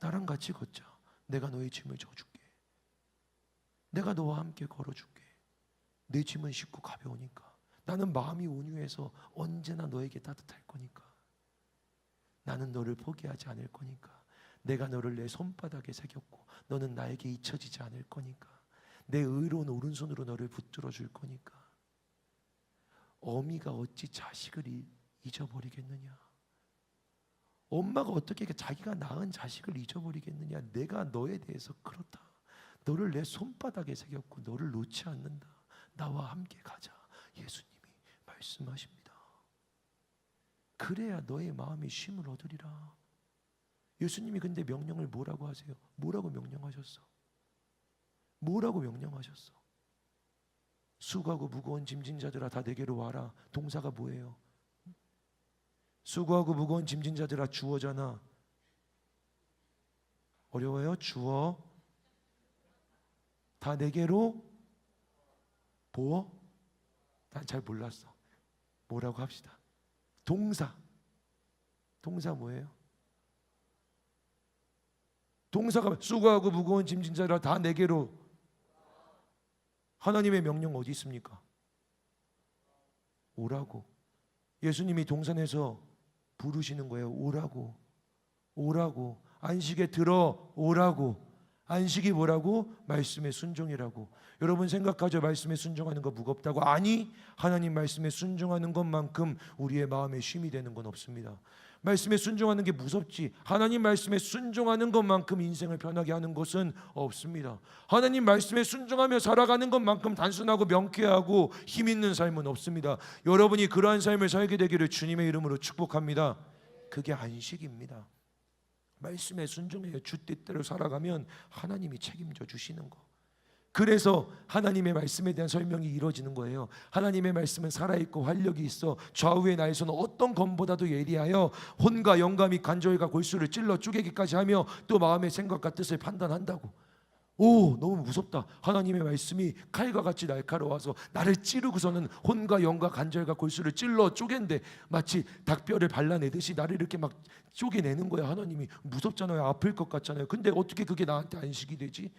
나랑 같이 걷자. 내가 너의 짐을 져줄게. 내가 너와 함께 걸어줄게. 내 짐은 쉽고 가벼우니까. 나는 마음이 온유해서 언제나 너에게 따뜻할 거니까. 나는 너를 포기하지 않을 거니까. 내가 너를 내 손바닥에 새겼고 너는 나에게 잊혀지지 않을 거니까. 내 의로운 오른손으로 너를 붙들어 줄 거니까. 어미가 어찌 자식을 잊어버리겠느냐. 엄마가 어떻게 자기가 낳은 자식을 잊어버리겠느냐. 내가 너에 대해서 그렇다. 너를 내 손바닥에 새겼고 너를 놓지 않는다. 나와 함께 가자. 예수님이 말씀하십니다. 그래야 너의 마음이 쉼을 얻으리라. 예수님이 근데 명령을 뭐라고 하세요? 뭐라고 명령하셨어? 뭐라고 명령하셨어? 수고하고 무거운 짐진 자들아 다 내게로 와라. 동사가 뭐예요? 수고하고 무거운 짐진 자들아 주어잖아. 어려워요? 주어. 다 내게로 보어? 난 잘 몰랐어. 뭐라고 합시다. 동사. 동사 뭐예요? 동사가 수고하고 무거운 짐진 자들아 다 내게로. 하나님의 명령 어디 있습니까? 오라고. 예수님이 동산에서 부르시는 거예요. 오라고. 오라고. 안식에 들어오라고. 안식이 뭐라고? 말씀에 순종이라고. 여러분 생각하죠? 말씀에 순종하는 거 무겁다고. 아니, 하나님 말씀에 순종하는 것만큼 우리의 마음에 쉼이 되는 건 없습니다. 말씀에 순종하는 게 무섭지 하나님 말씀에 순종하는 것만큼 인생을 편하게 하는 것은 없습니다. 하나님 말씀에 순종하며 살아가는 것만큼 단순하고 명쾌하고 힘 있는 삶은 없습니다. 여러분이 그러한 삶을 살게 되기를 주님의 이름으로 축복합니다. 그게 안식입니다. 말씀에 순종해요. 주 뜻대로 살아가면 하나님이 책임져 주시는 거. 그래서 하나님의 말씀에 대한 설명이 이루어지는 거예요. 하나님의 말씀은 살아있고 활력이 있어 좌우의 나의 손은 어떤 검보다도 예리하여 혼과 영과 및 관절과 골수를 찔러 쪼개기까지 하며 또 마음의 생각과 뜻을 판단한다고. 오, 너무 무섭다. 하나님의 말씀이 칼과 같이 날카로워서 나를 찌르고서는 혼과 영과 관절과 골수를 찔러 쪼갠데 마치 닭뼈를 발라내듯이 나를 이렇게 막 쪼개내는 거야. 하나님이 무섭잖아요. 아플 것 같잖아요. 근데 어떻게 그게 나한테 안식이 되지?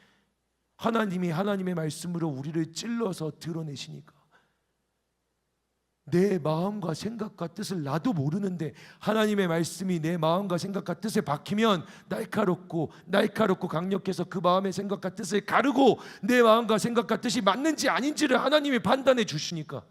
하나님이 하나님의 말씀으로 우리를 찔러서 드러내시니까. 내 마음과 생각과 뜻을 나도 모르는데 하나님의 말씀이 내 마음과 생각과 뜻에 박히면 날카롭고 강력해서 그 마음의 생각과 뜻을 가르고 내 마음과 생각과 뜻이 맞는지 아닌지를 하나님이 판단해 주시니까.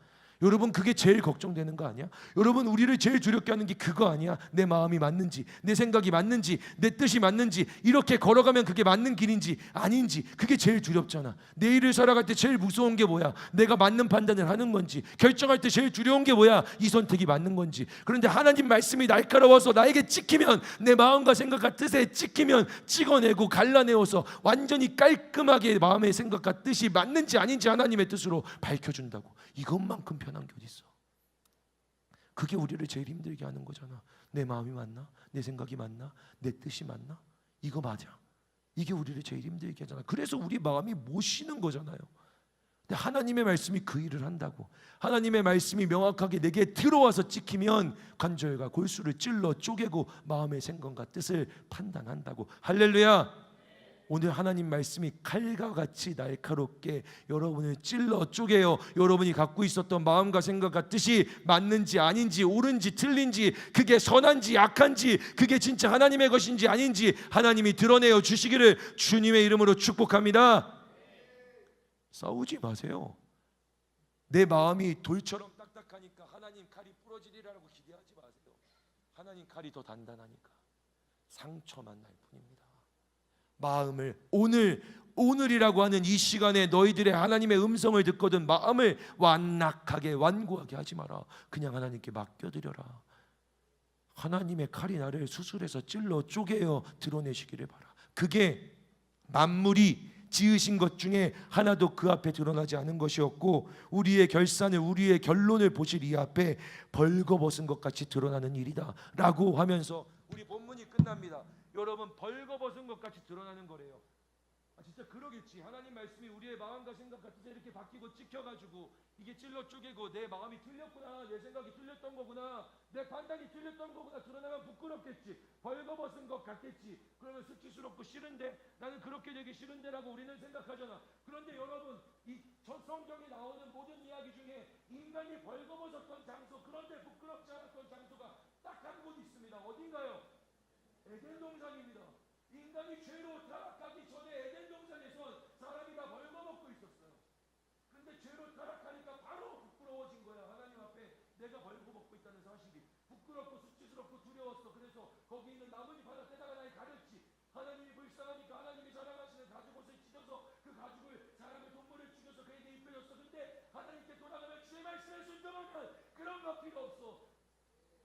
여러분 그게 제일 걱정되는 거 아니야? 여러분 우리를 제일 두렵게 하는 게 그거 아니야? 내 마음이 맞는지, 내 생각이 맞는지, 내 뜻이 맞는지, 이렇게 걸어가면 그게 맞는 길인지 아닌지, 그게 제일 두렵잖아. 내일을 살아갈 때 제일 무서운 게 뭐야? 내가 맞는 판단을 하는 건지, 결정할 때 제일 두려운 게 뭐야? 이 선택이 맞는 건지. 그런데 하나님 말씀이 날카로워서 나에게 찍히면, 내 마음과 생각과 뜻에 찍히면 찍어내고 갈라내어서 완전히 깔끔하게 마음의 생각과 뜻이 맞는지 아닌지 하나님의 뜻으로 밝혀준다고. 이것만큼 편한 게 어디 있어? 그게 우리를 제일 힘들게 하는 거잖아. 내 마음이 맞나? 내 생각이 맞나? 내 뜻이 맞나? 이거 맞아. 이게 우리를 제일 힘들게 하잖아. 그래서 우리 마음이 못 쉬는 거잖아요. 근데 하나님의 말씀이 그 일을 한다고. 하나님의 말씀이 명확하게 내게 들어와서 찍히면 관절과 골수를 찔러 쪼개고 마음의 생각과 뜻을 판단한다고. 할렐루야. 오늘 하나님 말씀이 칼과 같이 날카롭게 여러분을 찔러 쪼개요. 여러분이 갖고 있었던 마음과 생각과 뜻이 맞는지 아닌지, 옳은지 틀린지, 그게 선한지 악한지, 그게 진짜 하나님의 것인지 아닌지 하나님이 드러내어 주시기를 주님의 이름으로 축복합니다. 싸우지 마세요. 내 마음이 돌처럼 딱딱하니까 하나님 칼이 부러지리라고 기대하지 마세요. 하나님 칼이 더 단단하니까 상처만 날 뿐입니다. 마음을 오늘이라고 하는 이 시간에 너희들의 하나님의 음성을 듣거든 마음을 완악하게 완고하게 하지 마라. 그냥 하나님께 맡겨드려라. 하나님의 칼이 나를 수술해서 찔러 쪼개어 드러내시기를 바라. 그게 만물이 지으신 것 중에 하나도 그 앞에 드러나지 않은 것이었고 우리의 결산을 우리의 결론을 보실 이 앞에 벌거벗은 것 같이 드러나는 일이다 라고 하면서 우리 본문이 끝납니다. 여러분 벌거벗은 것 같이 드러나는 거래요. 진짜 그러겠지. 하나님 말씀이 우리의 마음과 생각 같아서 이렇게 바뀌고 찍혀가지고 이게 찔러 쪼개고 내 마음이 틀렸구나, 내 생각이 틀렸던 거구나, 내 판단이 틀렸던 거구나 드러나면 부끄럽겠지, 벌거벗은 것 같겠지. 그러면 수치스럽고 싫은데, 나는 그렇게 되기 싫은데 라고 우리는 생각하잖아. 그런데 여러분, 이 성경에 나오는 모든 이야기 중에 인간이 벌거벗었던 장소, 그런데 부끄럽지 않았던 장소가 딱 한 곳 있습니다. 어딘가요? 에덴 동산입니다. 인간이 죄로 타락하기 전에 에덴 동산에선 사람이 다 벌거벗고 있었어요. 근데 죄로 타락하니까 바로 부끄러워진 거야. 하나님 앞에 내가 벌거벗고 있다는 사실이 부끄럽고 수치스럽고 두려웠어. 그래서 거기 있는 나뭇잎 하나 떼다가 날 가렸지. 하나님이 불쌍하니까 하나님이 사랑하시는 가죽옷을 찢어서 그 가죽을 사람의 동물을 죽여서 그에게 입혀줬어. 근데 하나님께 돌아가면 주의 말씀에 순종하면 그런 거 필요 없어.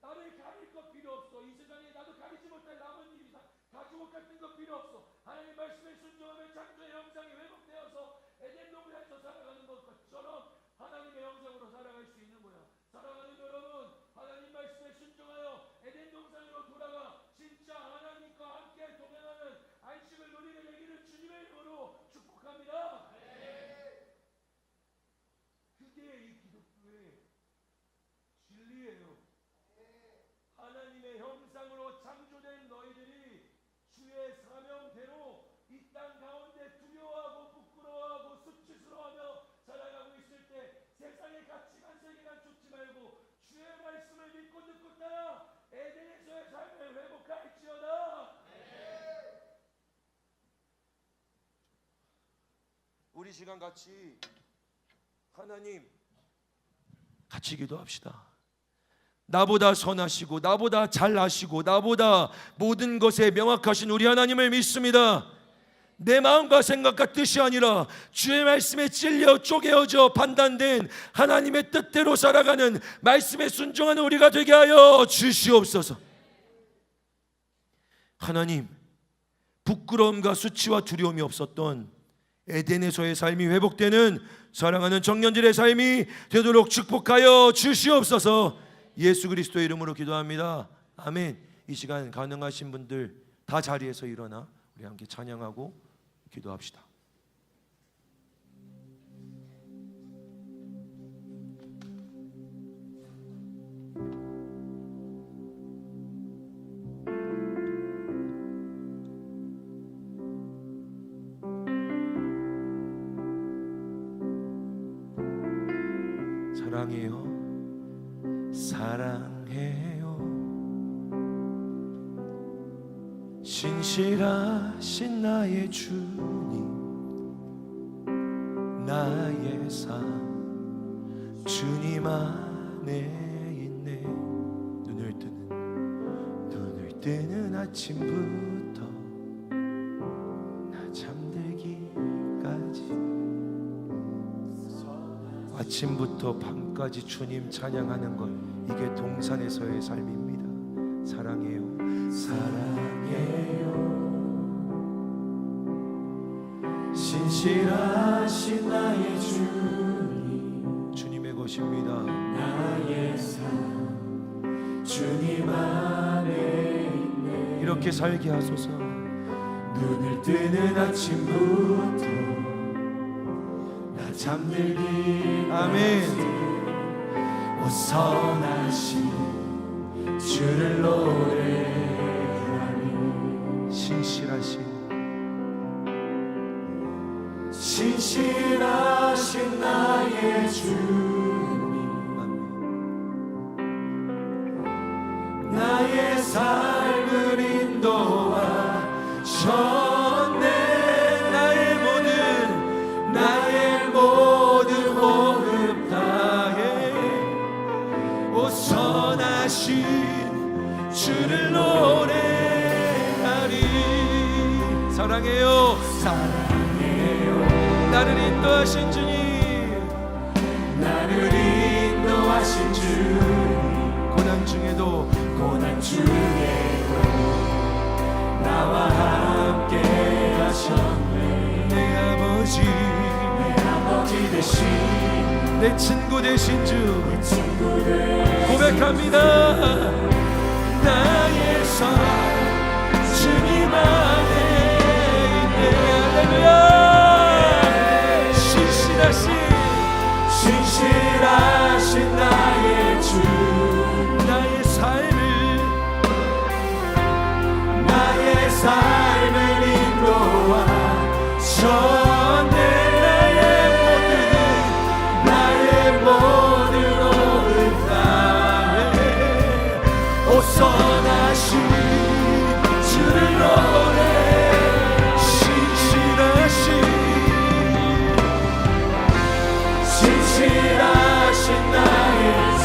나를 가릴 것 필요 없어. 이 세상에 나도 가리지 못할 나뭇잎이 가죽옷 같은 거 필요 없어. 하나님 말씀에 순종하면 창조의 형상이 회복되어서 에덴 동산에서 살아가는 것처럼 하나님의 형상으로 살아갈 수 있는 거야. 사랑하는 여러분, 하나님 말씀에 순종하여 에덴 동산으로 돌아가 진짜 하나님과 함께 동행하는 안식을 누리게 되기를 주님의 이름으로 축복합니다. 그게 이 기독교의 진리예요. 하나님의 형상으로 창조된 너희들이 주의 사명대로 이 땅 가운데 두려워하고 부끄러워하고 수치스러워하며 살아가고 있을 때 세상의 가치관 세계관 쫓지 말고 주의 말씀을 믿고 듣고 따라 에덴에서의 삶을 회복할지어다. 우리 시간 같이 하나님 같이 기도합시다. 나보다 선하시고 나보다 잘 아시고 나보다 모든 것에 명확하신 우리 하나님을 믿습니다. 내 마음과 생각과 뜻이 아니라 주의 말씀에 찔려 쪼개어져 판단된 하나님의 뜻대로 살아가는 말씀에 순종하는 우리가 되게 하여 주시옵소서. 하나님, 부끄러움과 수치와 두려움이 없었던 에덴에서의 삶이 회복되는 사랑하는 청년들의 삶이 되도록 축복하여 주시옵소서. 예수 그리스도의 이름으로 기도합니다. 아멘. 이 시간 가능하신 분들 다 자리에서 일어나 우리 함께 찬양하고 기도합시다. 사랑해요. 사랑해요. 신실하신 나의 주님, 나의 삶 주님 안에 있네. 눈을 뜨는 아침부터 나 잠들기까지, 아침부터 밤까지 주님 찬양하는 것, 이게 동산에서의 삶입니다. 사랑해요. 사랑해요. 신실하신 나의 주님, 주님의 것입니다. 나의 삶 주님 안에 있네. 이렇게 살게 하소서. 눈을 뜨는 아침부터 나 잠들기. 아멘. 오 선하신 주를 노래하니, 신실하신 나의 주님, 나의 삶을 인도하셨네. 나의 모든 호흡 다해 오 선하신 주를 노래하리. 사랑해요. 나를 인도하신 주님, 나를 인도하신 주님, 고난 중에도 나와 함께 하셨네. 내 아버지 되신, 내 친구 되신 주 고백합니다. 나의 삶 주님 안에 있네. 할렐루야. 전에 나의 모든 옷을 다해 오선하신 주를 노래 신실하신 나의 주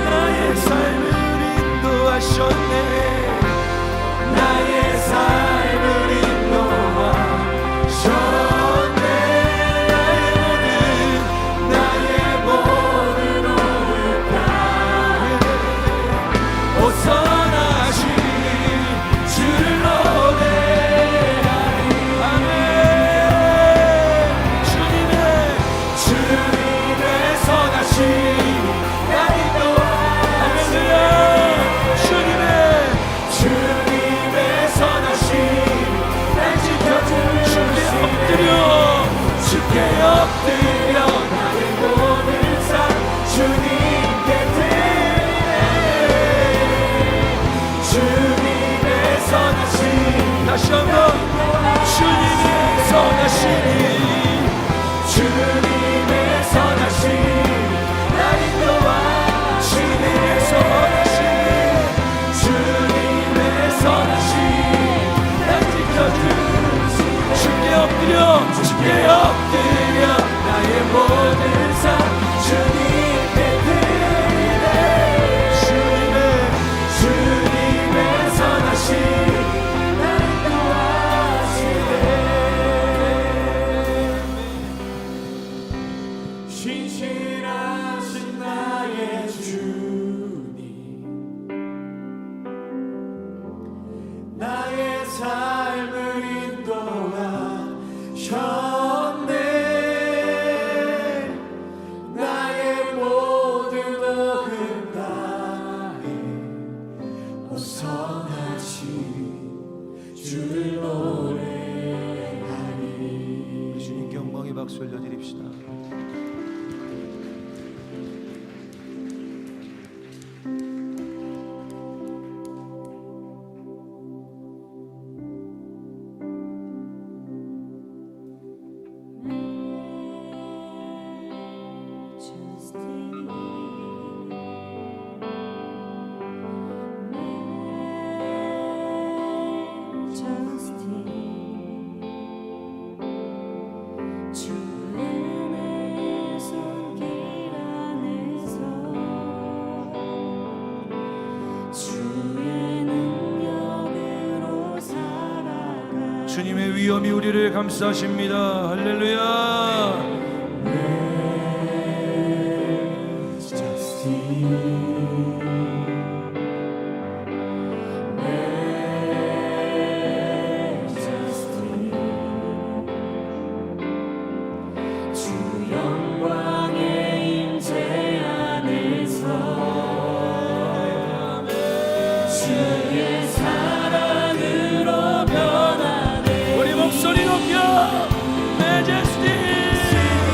나의 삶을 인도하셨네 나의 삶을 인도하셨네 나의 모든 옷을 다해 오선하신 주를 노래하리 아멘 주님의 선하신 나를 인도하시네 주님의 선하신 날 지켜주시네 주께 엎드려 나의 모든 삶 주님께 드리네 주님의 선하신 다시 한번 주님의 선하시니 주님의 선하신 날 인도하시네 주님의 선하신 날 지켜주시네 주께 엎드려 나의 모든 삶 주님께 드리네 주님의 선하신 날 인도하시네 신실하신 나의 주님 나의 삶을 인도하셨네 나의 모든 오금 다해 오선하신 주를 노래하리 주님께 영광의 박수 올려드립시다. 주님의 위엄이 우리를 감싸십니다. 할렐루야. 우리 목소리 높여 Majesty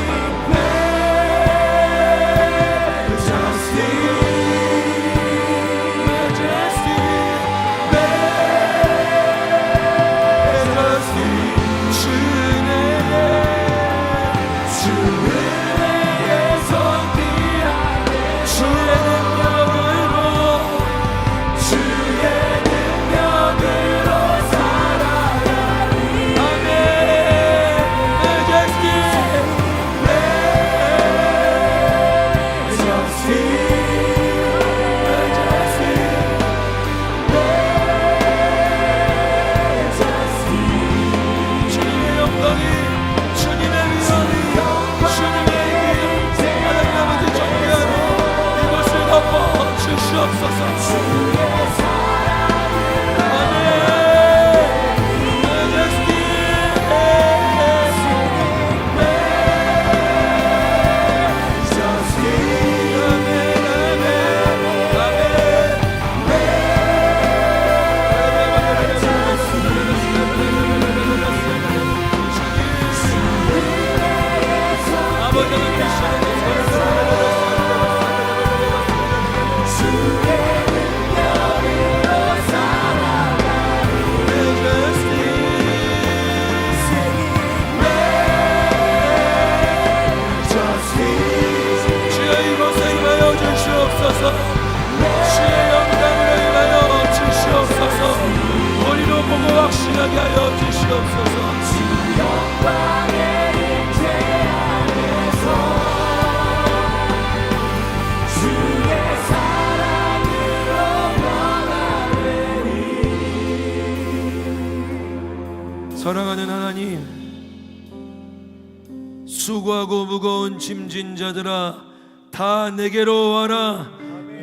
충만하게 하여 주시옵소서. 영광의 임재 안에서 주의 사랑으로 변화되리. 사랑하는 하나님, 수고하고 무거운 짐진 자들아 다 내게로 와라.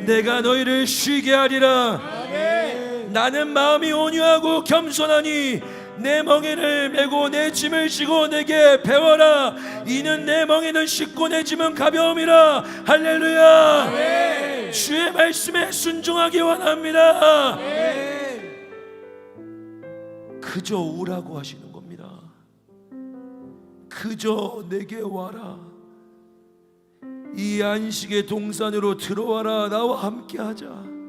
내가 너희를 쉬게 하리라. 나는 마음이 온유하고 겸손하니 내 멍에를 메고 내 짐을 지고 내게 배워라. 이는 내 멍에는 쉽고 내 짐은 가벼움이라. 할렐루야. 주의 말씀에 순종하기 원합니다. 그저 오라고 하시는 겁니다. 그저 내게 와라. 이 안식의 동산으로 들어와라. 나와 함께하자.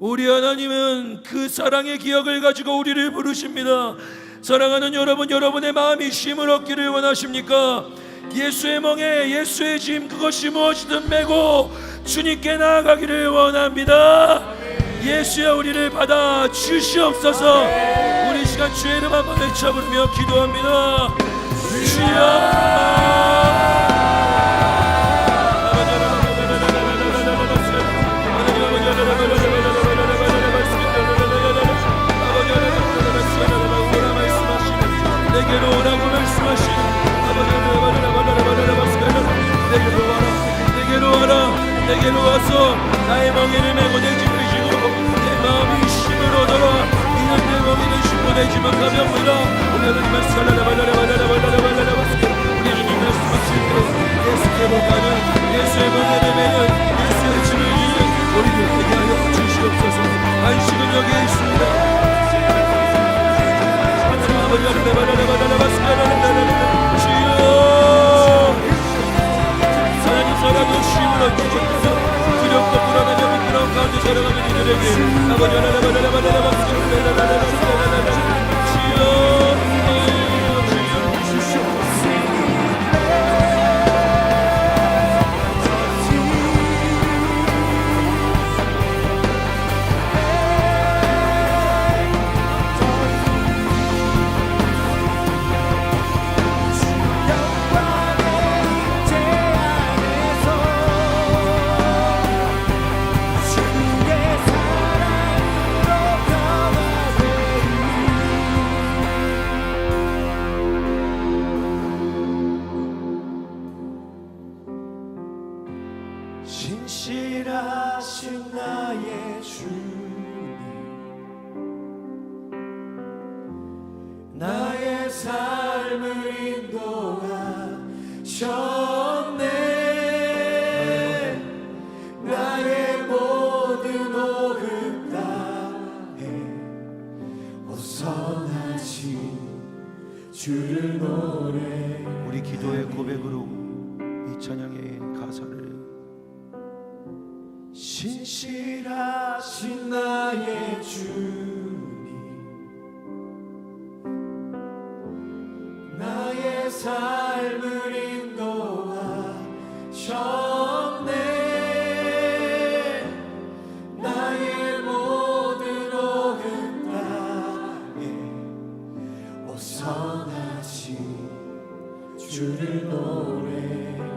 우리 하나님은 그 사랑의 기억을 가지고 우리를 부르십니다. 사랑하는 여러분, 여러분의 마음이 쉼을 얻기를 원하십니까? 예수의 멍에 예수의 짐 그것이 무엇이든 메고 주님께 나아가기를 원합니다. 예수여 우리를 받아 주시옵소서. 우리 시간 주의 이름 한번 외쳐 부르며 기도합니다. 주여. 내게로 오라고 말씀하시는 내게로 와라. 내게로 와서 나의 멍에를 메고 내 짐을 지고 내 마음이 힘을 얻어라. 이는 내 멍에는 쉽고 내 짐은 가벼우니라. 우리 하나님 우리 주님 말씀하실 때 예수께로 가는 예수의 멍에를 메는 예수의 짐을 지는 우리들 되게 하여 주시옵소서. 안식은 여기에 있습니다. 하나님 사랑의 쉼을 얻기시옵소서. 두렵고 불안하며 부끄러운 가운데 살아가는 이들에게 아버지 신실하신 나의 주님, 나의 삶을 인도하셨네. 나의 모든 오급 다해 벗어나신 주를 노래. 우리 기도의 고백으로 이 찬양의 가사를 신실하신 나의 주님, 나의 삶을 인도하셨네. 나의 모든 오급 땅에 벗어나신 주를 노래하리.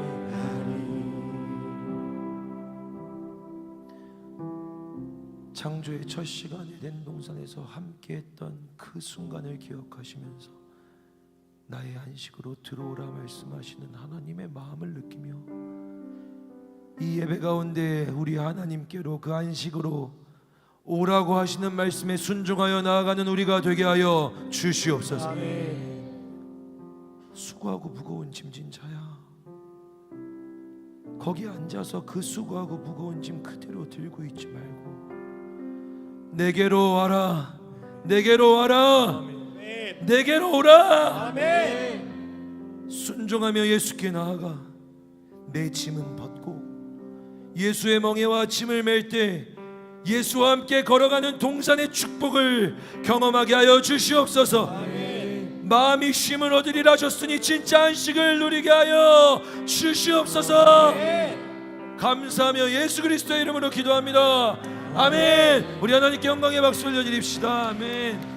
창조의 첫 시간 에덴 동산에서 함께했던 그 순간을 기억하시면서 나의 안식으로 들어오라 말씀하시는 하나님의 마음을 느끼며 이 예배 가운데 우리 하나님께로 그 안식으로 오라고 하시는 말씀에 순종하여 나아가는 우리가 되게 하여 주시옵소서. 수고하고 무거운 짐진 자야, 거기 앉아서 그 수고하고 무거운 짐 그대로 들고 있지 말고 내게로 와라. 내게로 와라. 내게로 오라. 순종하며 예수께 나아가 내 짐은 벗고 예수의 멍에와 짐을 맬 때 예수와 함께 걸어가는 동산의 축복을 경험하게 하여 주시옵소서. 마음이 쉼을 얻으리라 하셨으니 진짜 안식을 누리게 하여 주시옵소서. 감사하며 예수 그리스도의 이름으로 기도합니다. 아멘. 우리 하나님께 영광의 박수 올려드립시다. 아멘.